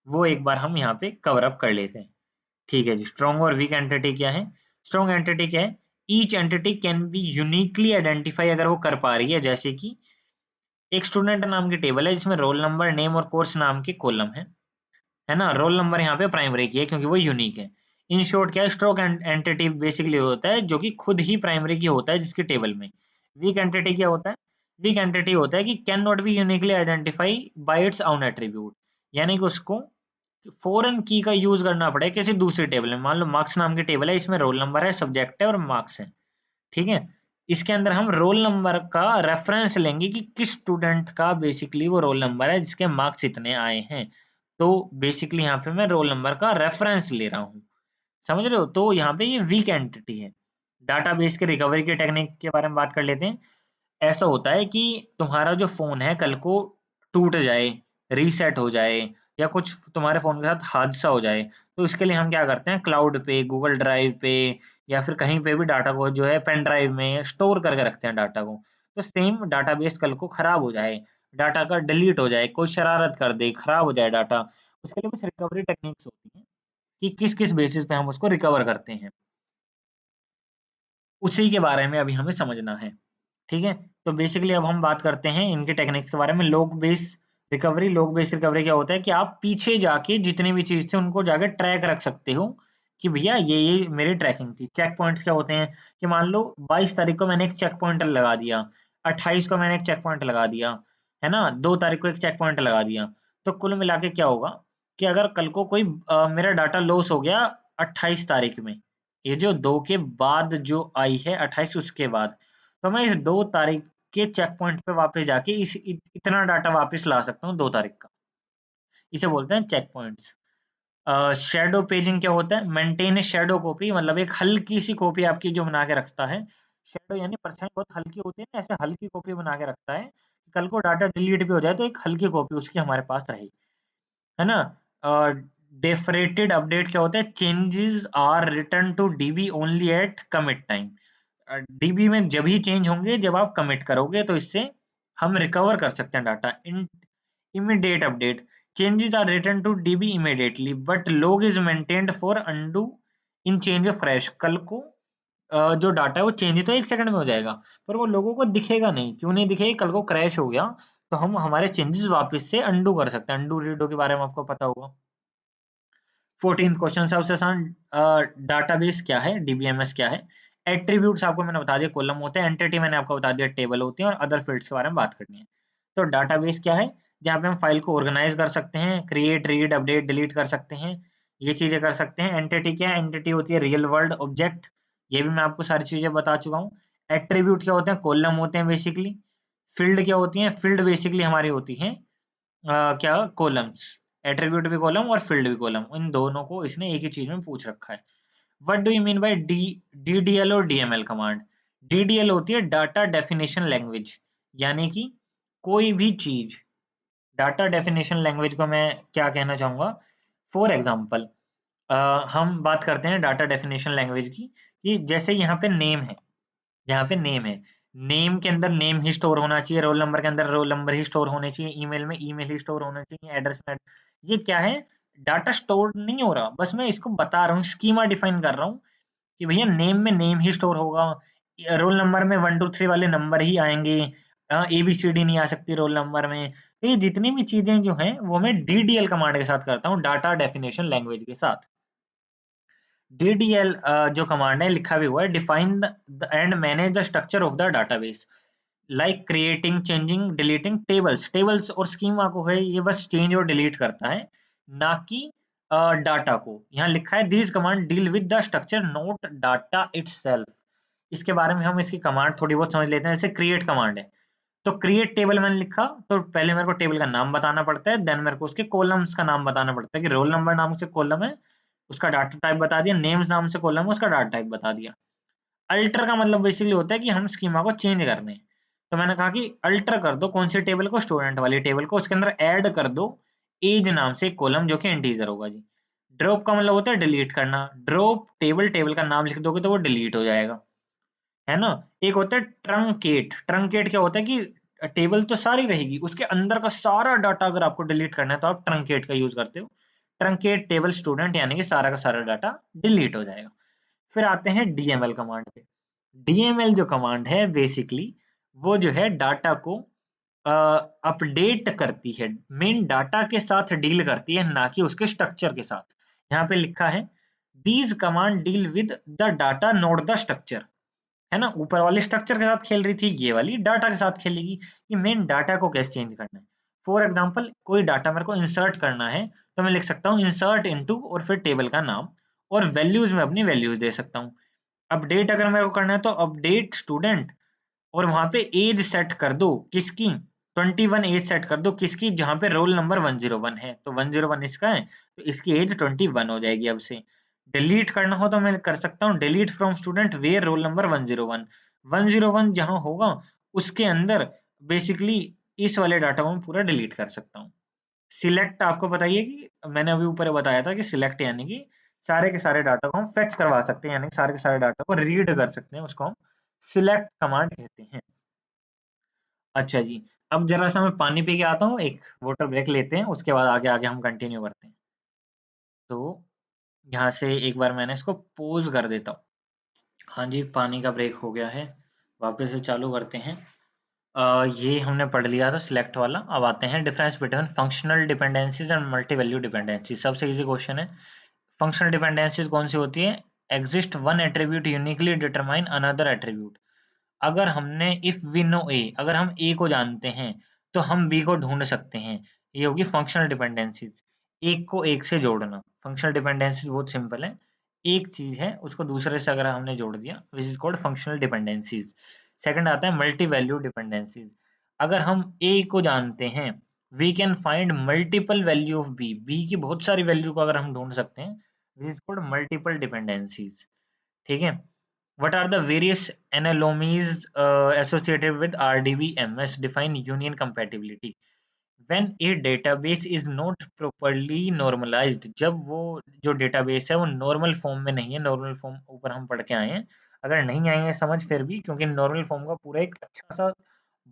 वो एक बार हम यहाँ पे कवर अप कर लेते हैं। ठीक है जी। स्ट्रॉन्ग और वीक एंटिटी क्या है? स्ट्रॉन्ग एंटिटी क्या है? Each entity can be uniquely identify, अगर वो कर पा रही है। जैसे कि एक स्टूडेंट नाम की टेबल है जिसमें रोल नंबर, नेम और कोर्स नाम के कॉलम है ना? रोल नंबर यहाँ पे प्राइमरी की है क्योंकि वो यूनिक है। इन शॉर्ट क्या है? स्ट्रॉन्ग एंटिटी बेसिकली होता है जो कि खुद ही प्राइमरी की होता है जिसकी टेबल में। वीक एंटिटी क्या होता है? वीक एंटिटी होता है कि can not be uniquely identify bye its own attribute, यानी कि उसको फॉरेन की का यूज करना पड़े किसी दूसरी टेबल में। मान लो मार्क्स नाम की टेबल है, इसमें रोल नंबर है, सब्जेक्ट है और मार्क्स है, ठीक है। इसके अंदर हम रोल नंबर का रेफरेंस लेंगे कि किस स्टूडेंट का बेसिकली वो रोल नंबर है जिसके मार्क्स इतने आए हैं। तो बेसिकली यहाँ पे मैं रोल नंबर का रेफरेंस ले रहा हूँ, समझ रहे हो। तो यहाँ पे ये वीक एंटिटी है। डाटाबेस के रिकवरी के टेक्निक के बारे में बात कर लेते हैं। ऐसा होता है कि तुम्हारा जो फ़ोन है कल को टूट जाए, रीसेट हो जाए या कुछ तुम्हारे फ़ोन के साथ हादसा हो जाए, तो इसके लिए हम क्या करते हैं, क्लाउड पे, गूगल ड्राइव पे या फिर कहीं पे भी डाटा को जो है पेन ड्राइव में स्टोर करके रखते हैं डाटा को। तो सेम डाटाबेस कल को खराब हो जाए, डाटा का डिलीट हो जाए, कोई शरारत कर दे, खराब हो जाए डाटा, उसके लिए कुछ रिकवरी टेक्निक्स होती हैं कि किस-किस बेसिस पे हम उसको रिकवर करते हैं। उसी के बारे में अभी हमें समझना है। ठीक है? तो बेसिकली अब हम बात करते हैं इनके टेक्निक्स के बारे में। लोग बेस रिकवरी, लोग बेस रिकवरी क्या होता है कि आप पीछे जाके जितनी भी चीज़ थी उनको जाके ट्रैक रख सकते हो कि भैया ये मेरी ट्रैकिंग थी। चेक पॉइंट्स क्या होते हैं कि मान लो 22 तारीख को मैंने एक चेक पॉइंट लगा दिया, 28 को मैंने एक चेक पॉइंट लगा दिया, है ना? 2 तारीख को एक चेक पॉइंट लगा दिया। तो कुल मिला के क्या होगा कि अगर कल को कोई मेरा डाटा लॉस हो गया 28 तारीख में, ये जो 2 के बाद जो आई है 28 उसके बाद, तो मैं इस 2 तारीख के चेक पॉइंट पे वापस जाके इतना डाटा वापस ला सकता हूँ 2 तारीख का। इसे बोलते हैं चेक पॉइंट्स। शैडो पेजिंग क्या होता है? मेंटेन ए शैडो कॉपी, मतलब एक हल्की सी कॉपी आपकी जो बना के रखता है। शैडो यानी परछाई बहुत हल्की होती है ना, ऐसे हल्की कॉपी बना के रखता है। कल को डाटा डिलीट भी हो जाए तो एक हल्की कॉपी उसकी हमारे पास रहेगी, है ना? डेफरेटेड अपडेट क्या होता है? Changes are return to DB only at commit time. DB में जब ही चेंज होंगे जब आप कमिट करोगे, तो इससे हम रिकवर कर सकते हैं data. In immediate update, changes are return to DB immediately but log is maintained for undo in change fresh. कल को जो डाटा है वो चेंज तो 1 सेकंड में हो जाएगा, पर वो लोगों को दिखेगा नहीं। क्यों नहीं दिखेगा? कल को क्रैश हो गया तो हम हमारे चेंजेस वापस से अंडू कर सकते हैं। अंडू रीडो के बारे में आपको पता होगा। 14th क्वेश्चन सबसे आसान, डाटाबेस क्या है, डीबीएमएस क्या है। एट्रीब्यूट्स आपको मैंने बता दिया, कॉलम होते हैं। एंटिटी मैंने आपको बता दिया, टेबल होती है। और अदर फील्ड्स के बारे में बात करनी है। तो डाटाबेस क्या है? जहाँ पे हम फाइल को ऑर्गेनाइज कर सकते हैं, क्रिएट, रीड, अपडेट, डिलीट कर सकते हैं, ये चीजें कर सकते हैं। एंटिटी क्या है? एंटिटी होती है रियल वर्ल्ड ऑब्जेक्ट, ये भी मैं आपको सारी चीजें बता चुका हूँ। एट्रीब्यूट क्या होते हैं? कॉलम होते हैं बेसिकली। फील्ड क्या होती है? फील्ड बेसिकली हमारी होती है क्या, कॉलम्स। एट्रीब्यूट भी कॉलम और फील्ड भी कॉलम, इन दोनों को इसने एक ही चीज में पूछ रखा है। What do you mean by DDL और डीएमएल कमांड? डीडीएल होती है डाटा डेफिनेशन लैंग्वेज, यानी कि कोई भी चीज, डाटा डेफिनेशन लैंग्वेज को मैं क्या कहना चाहूंगा, फॉर एग्जांपल हम बात करते हैं डाटा डेफिनेशन लैंग्वेज की, कि जैसे यहाँ पे नेम है, जहाँ पे नेम है, नेम के अंदर नेम ही स्टोर होना चाहिए, रोल नंबर के अंदर रोल नंबर ही स्टोर होने चाहिए, ईमेल में ईमेल ही स्टोर होना चाहिए, एड्रेस में ये क्या है? डाटा स्टोर नहीं हो रहा, बस मैं इसको बता रहा हूँ, स्कीमा डिफाइन कर रहा हूँ कि भैया नेम में नेम ही स्टोर होगा, रोल नंबर में 1 2 3 वाले नंबर ही आएंगे, एबीसीडी नहीं आ सकती रोल नंबर में। तो ये जितनी भी चीजें जो हैं वो मैं डीडीएल कमांड के साथ करता हूँ, डाटा डेफिनेशन लैंग्वेज के साथ। डीडीएल जो कमांड है लिखा भी हुआ है, define and manage the structure of the database, like creating, changing, deleting tables. Tables और स्कीमा को है ये बस चेंज और डिलीट करता है, ना कि डाटा को। यहाँ लिखा है this command deal with the structure note data itself. इसके बारे में हम इसकी कमांड थोड़ी बहुत समझ लेते हैं। जैसे क्रिएट कमांड है, तो क्रिएट टेबल मैंने लिखा तो पहले मेरे को टेबल का नाम बताना पड़ता है, देन मेरे को उसके कॉलम्स का नाम बताना पड़ता है कि रोल नंबर नाम से कॉलम है, उसका डाटा टाइप बता दिया, नेम्स नाम से कॉलम है, उसका डाटा टाइप बता दिया। अल्टर का मतलब बेसिकली होता है कि हम स्कीमा को चेंज करने हैं। तो मैंने कहा कि अल्टर कर दो कौन सी टेबल को, स्टूडेंट वाली टेबल को, उसके अंदर ऐड कर दो एज नाम से एक कॉलम जो कि इंटीजर होगा जी। ड्रॉप का मतलब होता है डिलीट करना, ड्रॉप टेबल, टेबल का नाम लिख दोगे तो वो डिलीट हो जाएगा, है ना। एक होता है ट्रंकेट। ट्रंकेट क्या होता है कि टेबल तो सारी रहेगी, उसके अंदर का सारा डाटा अगर आपको डिलीट करना है तो आप ट्रंकेट का यूज करते हो। ट्रंकेट टेबल स्टूडेंट, यानी कि सारा का सारा डाटा डिलीट हो जाएगा। फिर आते हैं डीएमएल कमांड पे। डीएमएल जो कमांड है बेसिकली वो जो है डाटा को अपडेट करती है, मेन डाटा के साथ डील करती है, ना कि उसके स्ट्रक्चर के साथ। यहाँ पे लिखा है these command deal with the data note the structure, है ना, ऊपर वाले स्ट्रक्चर के साथ खेल रही थी, ये वाली डाटा के साथ खेलेगी कि मेन डाटा को कैसे चेंज करना है। फॉर एग्जांपल कोई डाटा मेरे को इंसर्ट करना है तो मैं लिख सकता हूँ इंसर्ट इनटू और फिर टेबल का नाम, और वैल्यूज में अपनी वैल्यूज दे सकता हूँ। अपडेट अगर मेरे को करना है तो अपडेट स्टूडेंट, और वहां पे एज सेट कर दो किसकी, 21 एज सेट कर दो किसकी, जहां पे रोल नंबर 101 है तो 101 इसका है तो इसकी एज 21 हो जाएगी। अब से डिलीट करना हो तो मैं कर सकता हूँ delete from student where roll number 101, 101 जहां होगा उसके अंदर बेसिकली इस वाले डाटा को मैं पूरा डिलीट कर सकता हूँ। सिलेक्ट आपको बताइए कि मैंने अभी ऊपर बताया था कि सिलेक्ट यानी कि सारे के सारे डाटा को हम फेच करवा सकते हैं, यानी कि सारे के सारे डाटा को रीड कर सकते हैं, उसको हम सिलेक्ट कमांड कहते हैं। अच्छा जी, अब जरा सा मैं पानी पी के आता हूँ, एक वाटर ब्रेक लेते हैं, उसके बाद आगे आगे हम कंटिन्यू करते हैं। तो यहाँ से एक बार मैंने इसको पॉज कर देता हूँ। हाँ जी, पानी का ब्रेक हो गया है, वापस से चालू करते हैं। ये हमने पढ़ लिया था सिलेक्ट वाला। अब आते हैं difference between functional dependencies and multi value dependency. सबसे इजी क्वेश्चन है, फंक्शनल डिपेंडेंसीज कौन सी होती है, exist one attribute uniquely determine another attribute. अगर हमने इफ वी नो ए, अगर हम ए को जानते हैं तो हम बी को ढूंढ सकते हैं, ये होगी फंक्शनल डिपेंडेंसीज। एक को एक से जोड़ना, फंक्शनल डिपेंडेंसीज बहुत सिंपल है, एक चीज है उसको दूसरे से अगर हमने जोड़ दिया which is called functional dependencies. Second आता है मल्टी वैल्यू डिपेंडेंसीज। अगर हम ए को जानते हैं, we can find multiple value of B, B की बहुत सारी वैल्यू को अगर हम ढूंढ सकते हैं which is called multiple dependencies. ठीक है। What are the various anomalies associated with RDBMS? Define union compatibility. When a database is not properly normalized, जब वो जो database है वो normal form में नहीं है, normal form ऊपर हम पढ़ के आए हैं, अगर नहीं आए हैं समझ फिर भी, क्योंकि normal form का पूरा एक अच्छा सा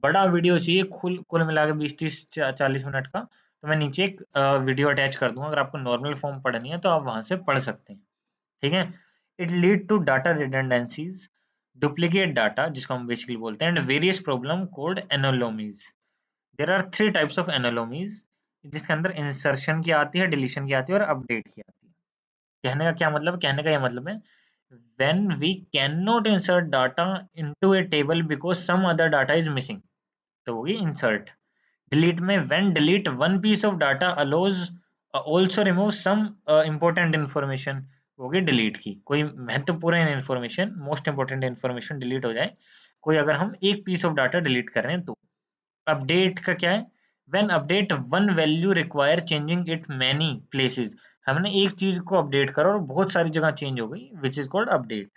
बड़ा वीडियो चाहिए, कुल कुल मिला के 20-30-40 मिनट का, तो मैं नीचे एक वीडियो अटैच कर दूंगा, अगर आपको नॉर्मल फॉर्म पढ़नी है तो आप वहां से पढ़ सकते हैं। ठीक है। It lead to data redundancies, duplicate data जिसको हम बेसिकली बोलते हैं, and various problem called anomalies. There are 3 types of anomalies, जिसके अंदर इंसर्शन की आती है, डिलीशन की आती है और अपडेट की आती है। कहने का क्या मतलब, कहने का ये मतलब है when we cannot insert data into a table because some other data is missing, तो होगी इंसर्ट। डिलीट में when delete one piece of data allows also remove some important information, होगी डिलीट की, कोई महत्वपूर्ण information, most important information delete हो जाए, कोई अगर हम एक पीस ऑफ डाटा डिलीट कर रहे हैं तो। अपडेट का क्या है, when update one value require changing it many places, हमने एक चीज को अपडेट करा और बहुत सारी जगह चेंज हो गई, विच इज कॉल्ड अपडेट।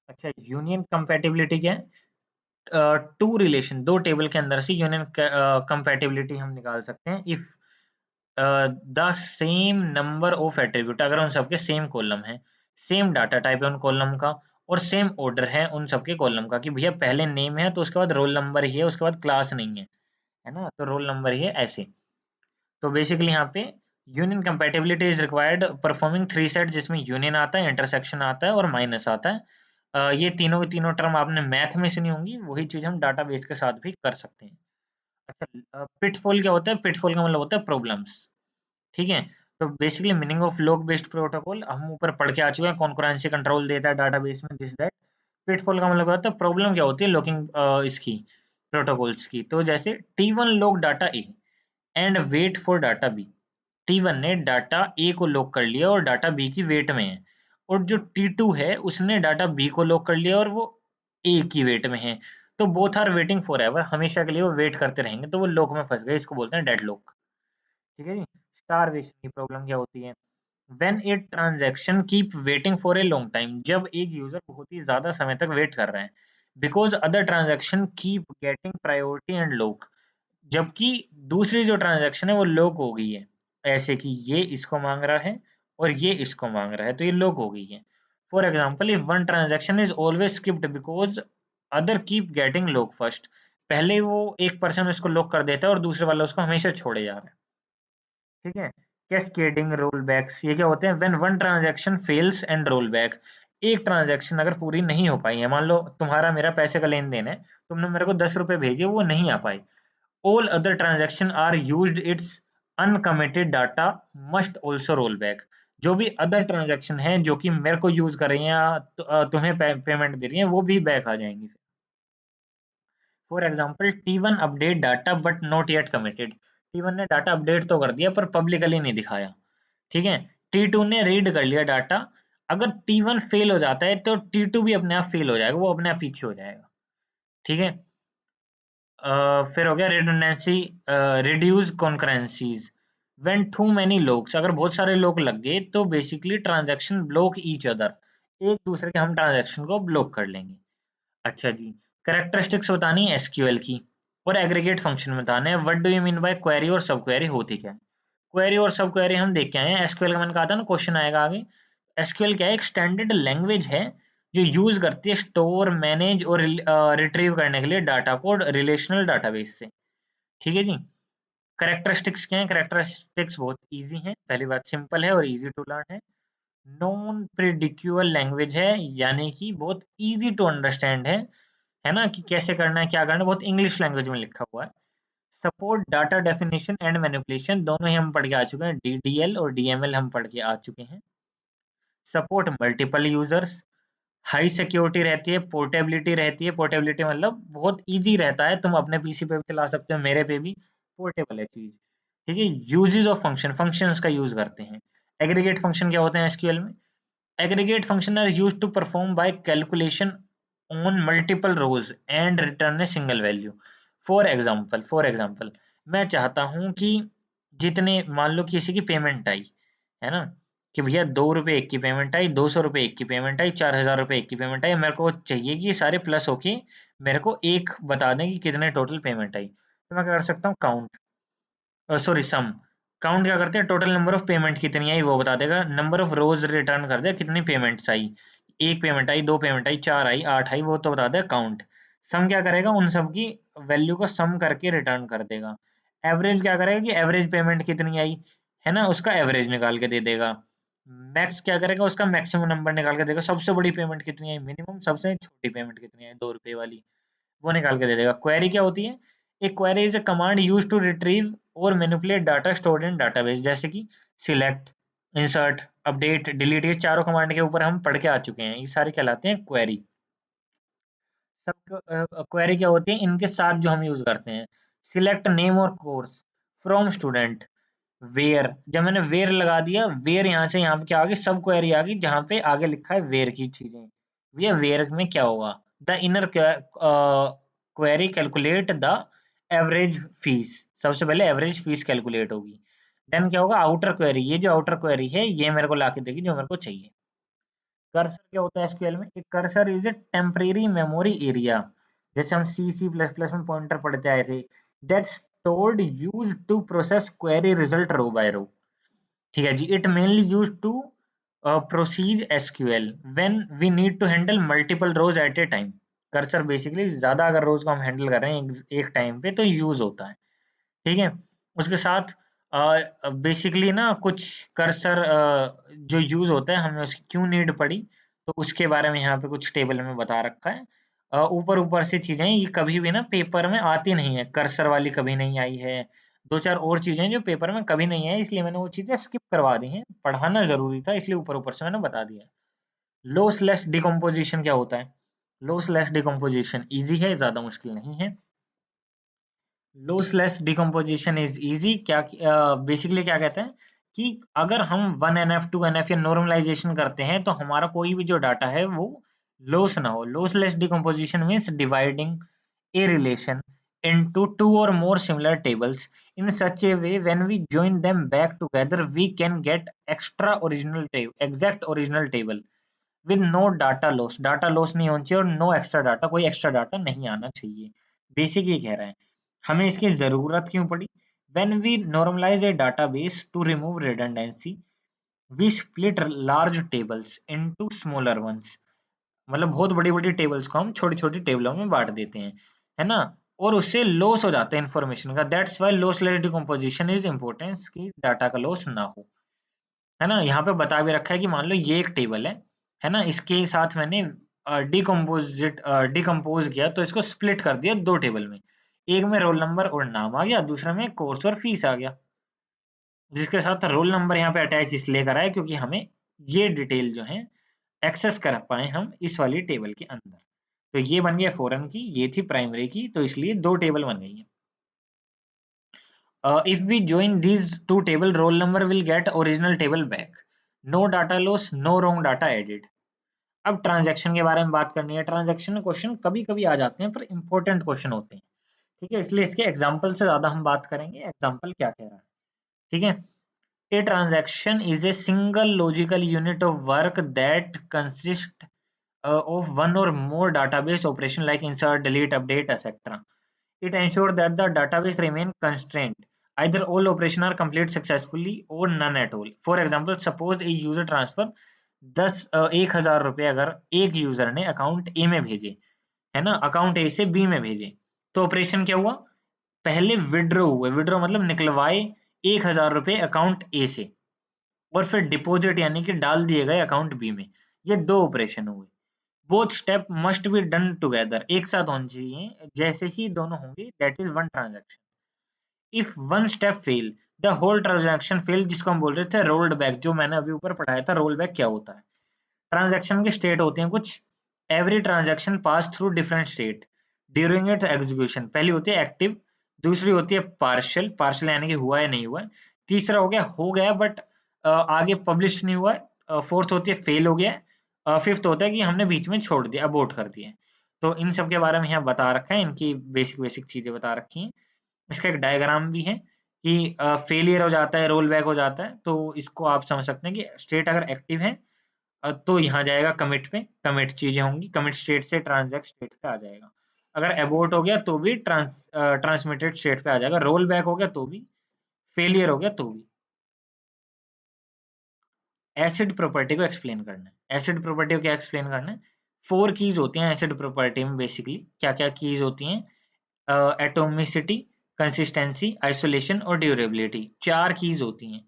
अच्छा, यूनियन कंपैटिबिलिटी क्या है, टू रिलेशन, दो टेबल के अंदर से यूनियन कंपैटिबिलिटी हम निकाल सकते हैं if the same number of attribute, अगर उन सबके सेम कॉलम है, सेम डाटा टाइप है उन कॉलम का, और सेम ऑर्डर है उन सबके कॉलम का, कि भैया पहले नेम है तो उसके बाद रोल नंबर ही है, उसके बाद क्लास नहीं है ना, तो रोल नंबर ही है ऐसे। तो बेसिकली यहाँ पे union compatibility is required performing 3 set, जिसमें यूनियन आता है, इंटरसेक्शन आता है और माइनस आता है। ये तीनों की तीनों टर्म आपने मैथ में सुनी होंगी, वही चीज हम डाटाबेस के साथ भी कर सकते हैं। अच्छा, पिटफॉल क्या होता है, पिटफॉल का मतलब होता है प्रॉब्लम्स। ठीक है। तो basically meaning of log based protocol हम ऊपर पढ़ के आ चुके हैं, कॉन्करेंसी कंट्रोल देता है डाटाबेस में, दिस दैट। पिटफॉल का मतलब होता है प्रॉब्लम क्या होती है लॉकिंग इसकी प्रोटोकॉल्स की। तो जैसे T1 log data A and wait for data B, T1 ने डाटा ए को लॉक कर लिया और डाटा बी की वेट में है, और जो T2 है उसने डाटा बी को लॉक कर लिया और वो ए की वेट में है, तो both are waiting forever, हमेशा के लिए वो वेट करते रहेंगे, तो वो लॉक में फंस गए, इसको बोलते हैं डेड लॉक। ठीक है जी। स्टारवेशन की प्रॉब्लम क्या होती है, when a transaction keep waiting for a long time, जब एक यूजर बहुत ही ज्यादा समय तक वेट कर रहे हैं, because other transaction keep getting priority and lock, जबकि दूसरी जो ट्रांजैक्शन है वो लॉक हो गई है, ऐसे कि ये इसको मांग रहा है और ये इसको मांग रहा है, तो ये लॉक हो गई है। For example, if one transaction is always skipped because other keep getting lock first, पहले वो एक पर्सन उसको लॉक कर देता है और दूसरे वाला उसको हमेशा छोड़े जा रहा है। ठीक है। कैस्केडिंग रोल बैक्स, ये क्या होते हैं, when one transaction fails and roll back, एक ट्रांजैक्शन अगर पूरी नहीं हो पाई है, मान लो तुम्हारा मेरा पैसे का लेन देन है, तुमने मेरे को 10 रुपए भेजे, वो नहीं आ पाए, all other transaction are used its uncommitted data must also roll back, जो भी अदर ट्रांजैक्शन है जो कि मेरे को यूज कर रही हैं या तुम्हें पेमेंट दे रही हैं, वो भी बैक आ जाएंगी। For example T1 update data but not yet committed. T1 ने डाटा अपडेट तो कर दिया पर पब्लिकली नहीं दिखाया। ठीक है। T2 ने रीड कर लिया डाटा। अगर T1 फेल हो जाता है तो T2 भी अपने आप फेल हो जाएगा, वो अपने आप पीछे हो जाएगा। ठीक है। फिर हो गया redundancy, reduce concurrencies. When too many logs, अगर बहुत सारे लोग लग गए तो basically transaction block each other, एक दूसरे के हम ट्रांजैक्शन को ब्लॉक कर लेंगे। अच्छा जी। कैरेक्टरिस्टिक्स बतानी है एसक्यूएल की, और एग्रीगेट फंक्शन बताना है। What do you mean by query और सब क्वेरी होती क्या है? क्वेरी और सब क्वेरी हम देख के आए हैं, एसक्यूएल का मैंने कहा था ना क्वेश्चन आएगा आगे। एसक्यूएल क्या है? एक स्टैंडर्ड लैंग्वेज है जो यूज करती है स्टोर, मैनेज और रिट्रीव करने के लिए डाटा को रिलेशनल डाटाबेस से। ठीक है जी। कैरेक्टरिस्टिक्स क्या है? कैरेक्टरिस्टिक्स बहुत इजी हैं। पहली बात सिंपल है और इजी टू लर्न है। नॉन प्रिडिक्यूअल लैंग्वेज है, यानी कि बहुत इजी टू अंडरस्टैंड है ना, कि कैसे करना है क्या करना है, बहुत इंग्लिश लैंग्वेज में लिखा हुआ है। Support data definition and manipulation, दोनों ही हम पढ़ के आ चुके हैं, डीडीएल और डीएमएल हम पढ़ के आ चुके हैं। Support multiple users, high security रहती है, पोर्टेबिलिटी रहती है। पोर्टेबिलिटी मतलब बहुत इजी रहता है, तुम अपने पीसी पे भी चला सकते हो, मेरे पे भी पोर्टेबल है चीज। ठीक है। यूजेस ऑफ फंक्शन, फंक्शंस का यूज करते हैं। एग्रीगेट फंक्शन क्या होते हैं एसक्यूएल में? Aggregate function are used to perform by calculation on multiple rows and return a single value. For example, मैं चाहता हूं कि जितने, मान लो किसी की पेमेंट आई, है ना, कि भैया 2 रुपए एक की पेमेंट आई, 200 रुपए एक की पेमेंट आई, 4000 रुपए एक की पेमेंट आई, मेरे को चाहिए कि ये सारे प्लस होके मेरे को एक बता दें कि कितने टोटल पेमेंट आई। तो मैं क्या कर सकता हूँ? काउंट, सॉरी सम। काउंट क्या करते हैं? टोटल नंबर ऑफ पेमेंट कितनी आई वो बता देगा। नंबर ऑफ रोज रिटर्न कर दे, कितनी पेमेंट्स आई, एक पेमेंट आई, दो पेमेंट आई, चार आई, आठ आई, वो तो बता दे काउंट। सम क्या करेगा? उन सब की वैल्यू को सम करके रिटर्न कर देगा। एवरेज क्या करेगा? कि एवरेज पेमेंट कितनी आई, है ना, उसका एवरेज निकाल के दे देगा। मैक्स क्या करेगा? उसका मैक्सिमम नंबर निकाल के देगा। सबसे बड़ी पेमेंट कितनी आई, मिनिमम, सबसे छोटी पेमेंट कितनी आई, 2 रुपए वाली, वो निकाल के दे देगा। क्वेरी क्या होती है? एक query is a command use to retrieve और manipulate data stored in database, जैसे कि सिलेक्ट, इंसर्ट, अपडेट, डिलीट। ये चारों कमांड के ऊपर हम पढ़ के आ चुके हैं, ये सारे कहलाते हैं क्वेरी। सब क्वेरी क्या होती है? इनके साथ जो हम यूज करते हैं, सिलेक्ट नेम और कोर्स फ्रॉम स्टूडेंट। वेयर, जब मैंने वेयर लगा दिया, वेयर यहाँ से यहाँ पे क्या आ गई? सब क्वेरी आ गई, जहाँ पे आगे लिखा है वेयर की चीजें। भैया वेयर में क्या होगा? The inner query calculate the average fees, सबसे पहले एवरेज फीस कैलकुलेट होगी। देन क्या होगा? आउटर क्वेरी, ये जो आउटर क्वेरी है ये मेरे को लाके देगी जो मेरे को चाहिए। कर्सर क्या होता है एसक्यूएल में? एक cursor is a temporary memory area, जैसे हम सी प्लस प्लस में पॉइंटर पढ़ते आए थे, that stored use to process query result row by row. ठीक है जी। It mainly use to process SQL when we need to handle multiple rows at a time. Cursor basically ज्यादा अगर रोज को हम हैंडल कर रहे हैं एक टाइम पे तो यूज होता है। ठीक है। उसके साथ बेसिकली ना कुछ कर्सर जो यूज होता है, हमें उसकी क्यों नीड पड़ी, तो उसके बारे में यहाँ पे कुछ टेबल में बता रखा है। ऊपर ऊपर से चीजें ये कभी भी ना पेपर में आती नहीं है, कर्सर वाली कभी नहीं आई है। दो चार और चीजें जो पेपर में कभी नहीं आई, इसलिए मैंने वो चीजें स्किप करवा दी हैं, पढ़ाना जरूरी था इसलिए ऊपर ऊपर से मैंने बता दिया। लॉसलेस डिकम्पोजिशन क्या होता है? लॉसलेस डिकम्पोजिशन इजी है, ज्यादा मुश्किल नहीं है। Lossless decomposition is easy. क्या बेसिकली क्या कहते हैं कि अगर हम 1NF 2NF या नॉर्मलाइजेशन करते हैं तो हमारा कोई भी जो डाटा है वो लॉस ना हो। Lossless decomposition means dividing a relation into two or more similar tables in such a way when we join them back together we can get exact original table with no data loss। Data loss नहीं होना चाहिए और no extra data, कोई extra data नहीं आना चाहिए। Basic ये कह रहा है। हमें इसकी जरूरत क्यों पड़ी? when we normalize a database to remove redundancy we split large tables into smaller ones। मतलब बहुत बड़ी बड़ी टेबल्स को हम छोटी छोटी टेबलों में बांट देते हैं, है ना, और उससे लॉस हो जाता है इन्फॉर्मेशन का। That's why lossless decomposition is importance, कि डाटा का लॉस ना हो। है ना, यहाँ पे बता भी रखा है कि मान लो ये एक टेबल है ना, इसके साथ मैंने डिकम्पोज किया तो इसको स्प्लिट कर दिया दो टेबल में। एक में रोल नंबर और नाम आ गया, दूसरे में कोर्स और फीस आ गया। जिसके साथ रोल नंबर यहाँ पे अटैच इसलिए करा है क्योंकि हमें ये डिटेल जो है एक्सेस कर पाए हम इस वाली टेबल के अंदर। तो ये बन गया फॉरेन की, ये थी प्राइमरी की, तो इसलिए 2 टेबल बन गई है। If we join these two table, roll number will get original table back. No data loss, no wrong data added. अब ट्रांजैक्शन के बारे में बात करनी है। ट्रांजैक्शन क्वेश्चन कभी-कभी आ जाते हैं पर इंपॉर्टेंट क्वेश्चन होते हैं। ठीक है, इसलिए इसके एग्जांपल से ज्यादा हम बात करेंगे एग्जांपल क्या कह रहा है। ठीक है, a transaction is a single logical unit of work that consists of one or more database operation like insert, delete, update, etc. It ensures that the database remain constrained. Either all operations are complete successfully or none at all. For example, suppose a user transfer 10,000 रुपए अगर एक user ने account ए में भेजे, है ना, account ए से B में भेजे, तो ऑपरेशन क्या हुआ, पहले विड्रॉ हुए, विड्रॉ मतलब निकलवाए 1,000 रुपए अकाउंट ए से, और फिर डिपॉजिट यानी कि डाल दिए गए अकाउंट बी में। ये 2 ऑपरेशन हुए। Both step must be done together, एक साथ होने चाहिए, जैसे ही दोनों होंगे that is one transaction. If one step fail, the whole transaction fail, जिसको हम बोल रहे थे रोल्ड बैक, जो मैंने अभी ऊपर पढ़ाया था रोल बैक क्या होता है। ट्रांजैक्शन के स्टेट होते हैं कुछ। Every transaction pass through different state during its execution. पहली होती है एक्टिव, दूसरी होती है पार्शियल, पार्शियल यानी कि हुआ है नहीं हुआ है, तीसरा हो गया बट आगे पब्लिश नहीं हुआ है, फोर्थ होती है फेल हो गया, फिफ्थ होता है कि हमने बीच में छोड़ दिया, अबॉर्ट कर दिया। तो इन सब के बारे में यहाँ बता रखा है, इनकी बेसिक बेसिक चीजें बता रखी हैं। इसका एक डायग्राम भी है कि फेलियर हो जाता है, रोल बैक हो जाता है, तो इसको आप समझ सकते हैं कि स्टेट अगर एक्टिव है तो यहाँ जाएगा कमिट पे, कमिट चीजें होंगी, कमिट स्टेट से ट्रांजैक्ट स्टेट पे आ जाएगा। अगर एबोर्ट हो गया तो भी ट्रांसमिटेड स्टेट पे आ जाएगा, रोल बैक हो गया तो भी, फेलियर हो गया तो भी। एसिड प्रॉपर्टी को एक्सप्लेन करना है। एसिड प्रॉपर्टी को क्या एक्सप्लेन करना है, 4 कीज होती हैं एसिड प्रॉपर्टी में। बेसिकली क्या क्या कीज होती हैं, एटोमिसिटी, कंसिस्टेंसी, आइसोलेशन और ड्यूरेबिलिटी, 4 कीज होती हैं।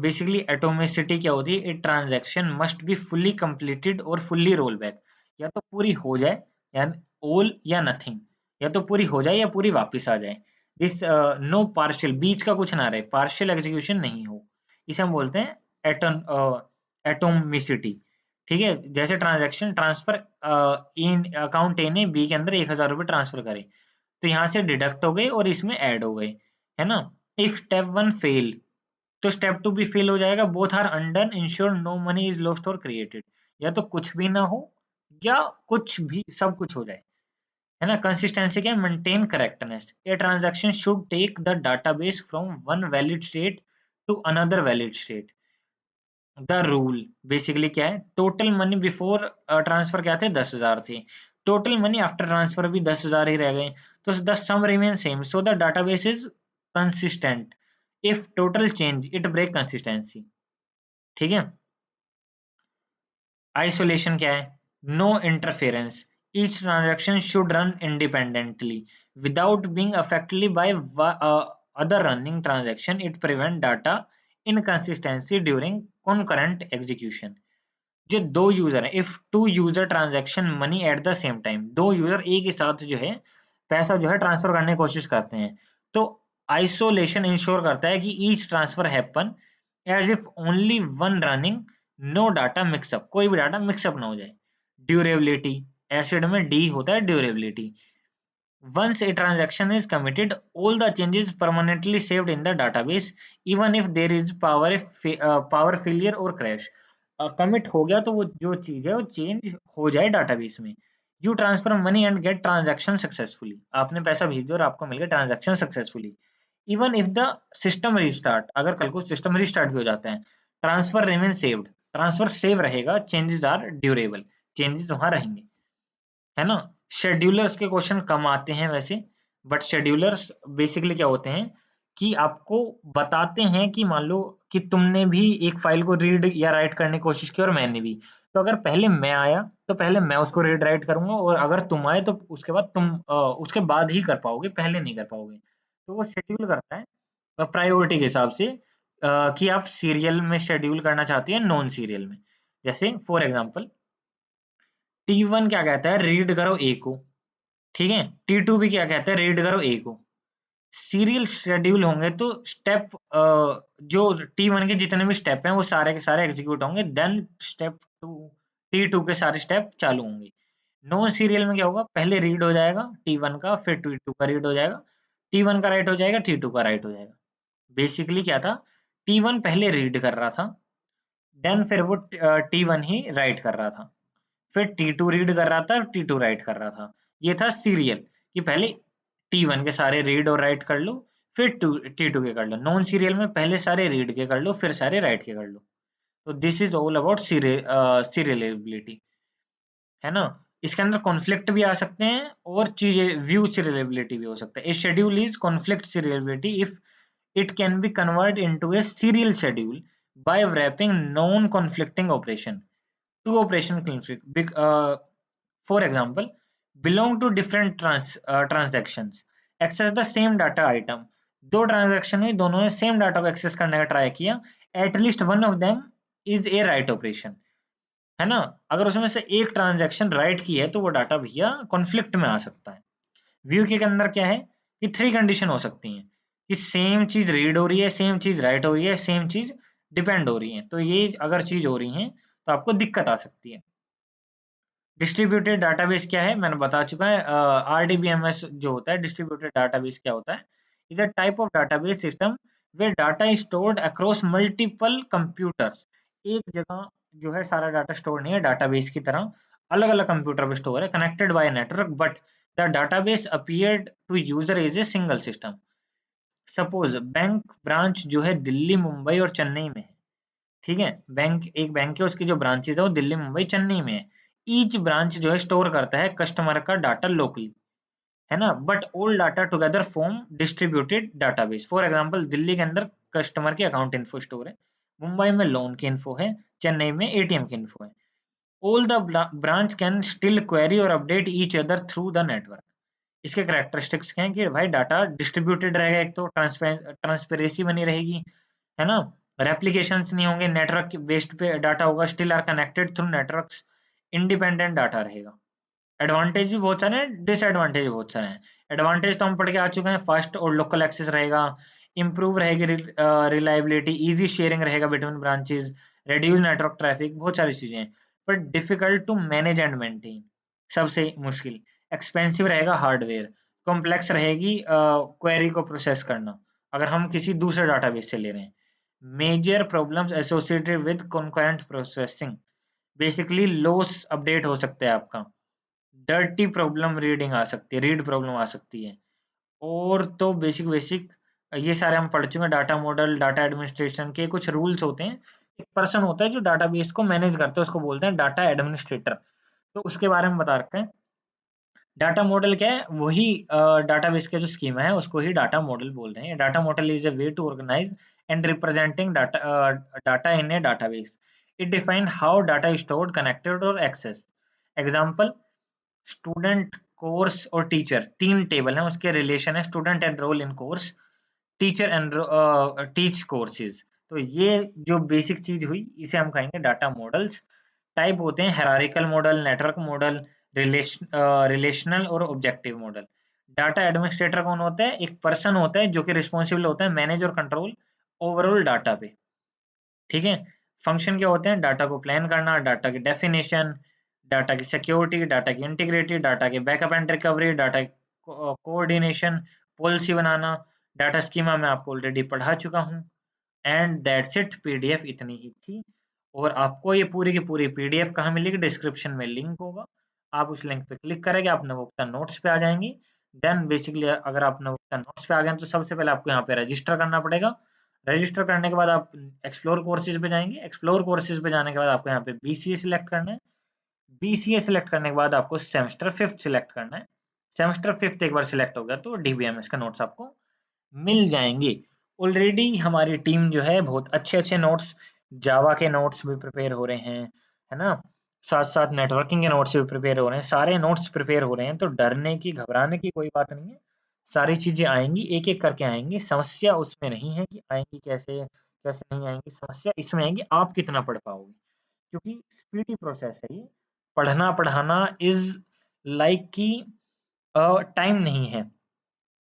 बेसिकली एटोमिसिटी क्या होती है, a transaction must be fully completed और फुल्ली रोल बैक, या तो पूरी हो जाए या ऑल या नथिंग, या तो पूरी हो जाए या पूरी वापस आ जाए। दिस नो पार्शियल, बीच का कुछ ना रहे, पार्शियल एग्जीक्यूशन नहीं हो, इसे हम बोलते हैं एटन एटोमिसिटी। ठीक है, जैसे ट्रांजैक्शन ट्रांसफर इन अकाउंट ए ने बी के अंदर 1,000 रुपए ट्रांसफर करे, तो यहाँ से डिडक्ट हो गए और इसमें ऐड हो गए, है ना। इफ स्टेप 1 फेल, तो स्टेप 2 भी फेल हो जाएगा। Both are undone, ensure no money is lost और क्रिएटेड, या तो कुछ भी ना हो या कुछ भी, सब कुछ हो जाए, है ना। कंसिस्टेंसी क्या है, maintain correctness, a transaction should take the database from one valid state to another valid state. The rule basically क्या है, टोटल मनी बिफोर ट्रांसफर क्या थे, 10,000 थे, टोटल मनी आफ्टर ट्रांसफर भी 10,000 ही रह गए, तो the sum remain same, so the database is consistent. If total change it break consistency. ठीक है, आइसोलेशन क्या है, no interference, each transaction should run independently without being affected by other running transaction, it prevent data inconsistency during concurrent execution। जो 2 user हैं, if 2 user transaction money at the same time, 2 user एक ही साथ जो है पैसा जो है transfer करने की कोशिश करते हैं, तो आइसोलेशन इंश्योर करता है कि each transfer happen as if only one running, no data mixup, कोई भी डाटा मिक्सअप ना हो जाए। ड्यूरेबिलिटी, एसिड में डी होता है durability. Once a transaction is committed, all the changes permanently saved in the database, even if there is power failure or crash। Commit हो गया तो वो जो चीज है वो चेंज हो जाए डाटाबेस में। You transfer money and get transaction successfully, आपने पैसा भेज दिया और आपको मिल गया transaction successfully. Even if the system restart, अगर कल को सिस्टम रिस्टार्ट भी हो जाता है, transfer remain saved, transfer save रहेगा, चेंजेस आर ड्यूरेबल, चेंजेस वहां रहेंगे, है ना। शेड्यूलर्स के क्वेश्चन कम आते हैं वैसे, बट शेड्यूलर्स बेसिकली क्या होते हैं कि आपको बताते हैं कि मान लो कि तुमने भी एक फाइल को रीड या राइट करने की कोशिश की और मैंने भी, तो अगर पहले मैं आया तो पहले मैं उसको रीड राइट करूंगा, और अगर तुम आए तो उसके बाद तुम उसके बाद ही कर पाओगे, पहले नहीं कर पाओगे। तो वो शेड्यूल करता है प्रायोरिटी के हिसाब से, कि आप सीरियल में शेड्यूल करना चाहते हैं नॉन सीरियल में। जैसे फॉर एग्जाम्पल T1 क्या कहता है, रीड करो ए को, ठीक है, T2 भी क्या कहता है, रीड करो ए को। सीरियल शेड्यूल होंगे तो स्टेप जो T1 के जितने भी स्टेप हैं वो सारे के सारे एग्जीक्यूट होंगे, देन स्टेप टू T2 के सारे स्टेप चालू होंगे। नॉन सीरियल में क्या होगा, पहले रीड हो जाएगा T1 का, फिर T2 का रीड हो जाएगा, T1 का राइट हो जाएगा, T2 का राइट हो जाएगा। बेसिकली क्या था, T1 पहले रीड कर रहा था, देन फिर वो T1 ही राइट कर रहा था, फिर T2 रीड कर रहा था, T2 राइट कर रहा था। ये था सीरियल कि पहले T1 के सारे रीड और राइट कर लो, फिर T2 के कर लो। नॉन सीरियल में पहले सारे रीड के कर लो, फिर सारे राइट के कर लो। तो दिस इज ऑल अबाउट सीरियलेबिलिटी, है ना। इसके अंदर कॉन्फ्लिक्ट भी आ सकते हैं और चीजें व्यू सीरियलेबिलिटी भी हो सकता है। A schedule is conflict serializability if it can be converted into a serial schedule by wrapping non-conflicting operation. Two operation conflict. For example, belong to different transactions. Access the same data item. दो transaction में दोनों ने same data को access करने का try किया, at least one of them is a write operation, है ना। अगर उसमें से एक ट्रांजैक्शन राइट की है तो वो डाटा भैया कॉन्फ्लिक्ट में आ सकता है। व्यू के अंदर क्या है कि थ्री कंडीशन हो सकती हैं कि सेम चीज रीड हो रही है, सेम चीज राइट हो रही है, सेम चीज डिपेंड हो रही है। तो ये अगर चीज हो रही है तो आपको दिक्कत आ सकती है। डिस्ट्रीब्यूटेड डाटाबेस क्या है, मैंने बता चुका है। RDBMS जो होता है, डिस्ट्रीब्यूटेड डाटाबेस क्या होता है, is a type of database system where data is stored across multiple computers. एक जगह जो है सारा डाटा स्टोर नहीं है, डाटाबेस की तरह अलग अलग कंप्यूटर पे स्टोर है, connected by network, but the database appeared to user as a single system. Suppose bank branch जो है दिल्ली, मुंबई और चेन्नई में है, ठीक है। एक बैंक है, उसकी जो ब्रांचेस है वो दिल्ली, मुंबई, चेन्नई में है। ईच ब्रांच जो है स्टोर करता है कस्टमर का डाटा लोकली, है ना, but all data together form distributed database. For example, Delhi के अंदर कस्टमर की अकाउंट इन्फो स्टोर है, मुंबई में लोन की इन्फो है, चेन्नई में ATM की इन्फो है। All the branch can still query और update each other through the network. इसके कैरेक्टरिस्टिक्स क्या है कि भाई डाटा डिस्ट्रीब्यूटेड रहेगा, एक तो ट्रांसपेरेंसी बनी रहेगी, है ना, रेप्लिकेशंस नहीं होंगे, नेटवर्क बेस्ड पे डाटा होगा, still are connected through networks, independent data रहेगा। एडवांटेज भी बहुत सारे हैं, डिसएडवांटेज भी बहुत सारे हैं। एडवांटेज तो हम पढ़ के आ चुके हैं, फास्ट और लोकल एक्सेस रहेगा, इंप्रूव रहेगी रिलायबिलिटी, इजी शेयरिंग रहेगा between branches, reduce network traffic, बहुत सारी चीजें हैं। But difficult to manage and maintain, सबसे मुश्किल। एक्सपेंसिव रहेगा हार्डवेयर, कॉम्प्लेक्स रहेगी क्वेरी को प्रोसेस करना अगर हम किसी दूसरे डाटाबेस से ले रहे हैं। Major problems associated with concurrent processing, basically loss update हो सकता है आपका, डर्टी प्रॉब्लम रीडिंग आ सकती है, रीड प्रॉब्लम आ सकती है। और तो बेसिक बेसिक ये सारे हम पढ़ चुके हैं। डाटा मॉडल, डाटा एडमिनिस्ट्रेशन के कुछ रूल्स होते हैं। एक पर्सन होता है जो डाटाबेस को मैनेज करता है, उसको बोलते हैं डाटा एडमिनिस्ट्रेटर। तो उसके बारे में बता रखते हैं। डाटा मॉडल क्या है, वही डाटाबेस का जो स्कीमा है उसको ही डाटा मॉडल बोल रहे हैं। Data model is a way to organize and representing data in a database. It define how data is stored, connected और एक्सेस। एग्जांपल, स्टूडेंट, कोर्स और टीचर, तीन टेबल हैं, उसके रिलेशन है। Student enrol in course, teacher and teach courses. तो ये जो basic चीज हुई इसे हम कहेंगे डाटा मॉडल्स। टाइप होते हैं hierarchical model, network model, relational और ऑब्जेक्टिव मॉडल। डाटा एडमिनिस्ट्रेटर कौन होता है, एक पर्सन होता है जो कि रिस्पॉन्सिबल होता है मैनेज और कंट्रोल ओवरऑल डाटा पे, ठीक है। फंक्शन क्या होते हैं, डाटा को प्लान करना, डाटा की डेफिनेशन, डाटा की सिक्योरिटी, डाटा की इंटीग्रिटी, डाटा के backup and recovery, data coordination, policy banana. Data schema मैं आपको ऑलरेडी पढ़ा चुका हूँ। एंड दैट्स इट, पीडीएफ इतनी ही थी। और आपको ये पूरी की पूरी पीडीएफ कहाँ मिलेगी, डिस्क्रिप्शन में लिंक होगा, आप उस लिंक पे क्लिक करेंगे, आप नवोक्ता नोट्स पे आ जाएंगे। देन बेसिकली अगर आप नवोक्ता नोट्स पे आ गए तो सबसे पहले आपको यहाँ पे रजिस्टर करना पड़ेगा। रजिस्टर करने के बाद आप एक्सप्लोर कोर्सेज पे जाएंगे। एक्सप्लोर कोर्सेज पे जाने के बाद आपको यहाँ पे बीसीए सिलेक्ट करना है। बीसीए सिलेक्ट करने के बाद आपको सेमेस्टर फिफ्थ सिलेक्ट करना है। सेमेस्टर फिफ्थ एक बार सिलेक्ट हो गया तो डीबीएमएस का नोट्स आपको मिल जाएंगे। ऑलरेडी हमारी टीम जो है बहुत अच्छे अच्छे नोट्स, जावा के नोट्स भी प्रिपेयर हो रहे हैं, है ना, साथ साथ नेटवर्किंग के नोट्स भी प्रिपेयर हो रहे हैं, सारे नोट्स प्रिपेयर हो रहे हैं। तो डरने की, घबराने की कोई बात नहीं है। सारी चीजें आएंगी, एक एक करके आएंगी। समस्या उसमें नहीं है कि आएंगी कैसे, कैसे नहीं आएंगी। समस्या इसमें आएंगी आप कितना पढ़ पाओगे, क्योंकि स्पीडी प्रोसेस है ये। पढ़ना पढ़ाना इज लाइक की टाइम नहीं है,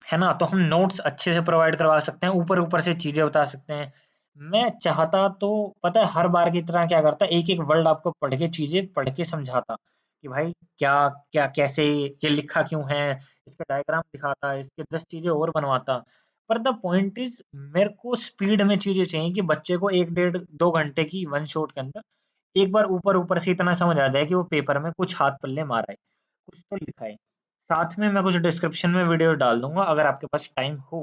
है ना? तो हम नोट्स अच्छे से प्रोवाइड करवा सकते हैं, ऊपर-ऊपर से चीज़ें बता सकते हैं। मैं चाहता तो पता है हर बार की तरह क्या करता, एक-एक वर्ड आपको पढ़ के चीज़ें पढ़ के समझाता, कि भाई क्या क्या कैसे ये लिखा क्यों है, इसका डायग्राम दिखाता, इसके 10 चीज़ें और बनवाता। पर द पॉइंट इज़ मेरे को स्पीड में चीज़ें चाहिए कि बच्चे को 1 डेढ़ 2 घंटे की वन शॉट के अंदर एक बार ऊपर-ऊपर से इतना समझ आ जाए कि वो पेपर में कुछ हाथ पल्ले मार आए, कुछ तो लिखा है। साथ में मैं कुछ डिस्क्रिप्शन में वीडियो डाल दूँगा, अगर आपके पास टाइम हो,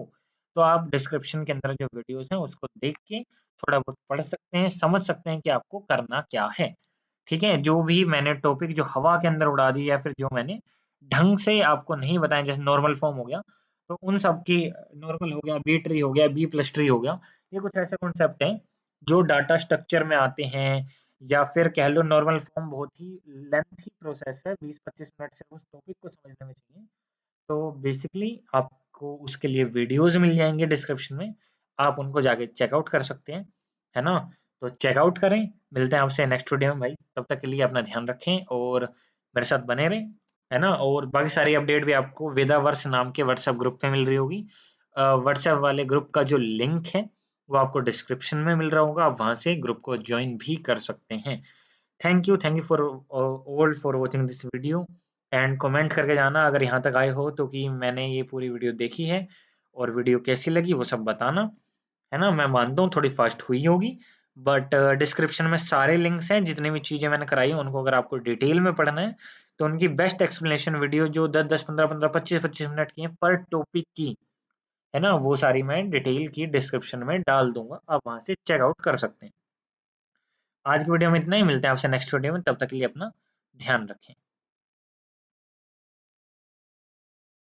तो आप डिस्क्रिप्शन के अंदर जो वीडियोज़ हैं उसको देख के थोड़ा बहुत पढ़ सकते हैं, समझ सकते हैं कि आपको करना क्या है। ठीक है? जो भी मैंने टॉपिक जो हवा के अंदर उड़ा दी या फिर जो मैंने ढंग से आपको नहीं बताया, जैसे नॉर्मल फॉर्म हो गया, तो उन सब की नॉर्मल हो गया, बी ट्री हो गया, बी प्लस ट्री हो गया, ये कुछ ऐसे कॉन्सेप्ट हैं जो डाटा स्ट्रक्चर में आते हैं, या फिर कह लो नॉर्मल फॉर्म बहुत ही लेंथी प्रोसेस है, 20-25 मिनट से उस टॉपिक को समझने में चाहिए। तो बेसिकली आपको उसके लिए वीडियोज़ मिल जाएँगे डिस्क्रिप्शन में, आप उनको जाके चेकआउट कर सकते हैं, है ना? तो चेकआउट करें, मिलते हैं आपसे नेक्स्ट वीडियो में भाई, तब तक के लिए अपना ध्यान रखें और मेरे साथ बने रहें, है ना? और बाकी सारी अपडेट भी आपको वेदावर्स नाम के व्हाट्सएप ग्रुप पे मिल रही होगी। व्हाट्सएप वाले ग्रुप का जो लिंक है, वो आपको डिस्क्रिप्शन में मिल रहा होगा, आप वहाँ से ग्रुप को जॉइन भी कर सकते हैं। Thank you for all for watching this video and comment करके जाना अगर यहाँ तक आए हो तो कि मैंने ये पूरी वीडियो देखी है और वीडियो कैसी लगी वो सब बताना, है ना? मैं मानता हूँ थोड़ी फास्ट हुई होगी, बट डिस्क्रिप्शन में सारे लिंक्स हैं, जितनी भी चीज़ें मैंने कराई हैं उनको अगर आपको डिटेल में पढ़ना है, तो उनकी बेस्ट एक्सप्लेनेशन वीडियो जो 10-10, 15-15, 25-25 मिनट की है पर टॉपिक की, है ना? वो सारी मैं डिटेल की डिस्क्रिप्शन में डाल दूँगा, आप वहाँ से चेकआउट कर सकते हैं। आज की वीडियो में इतना ही, मिलते हैं आपसे नेक्स्ट वीडियो में, तब तक के लिए अपना ध्यान रखें।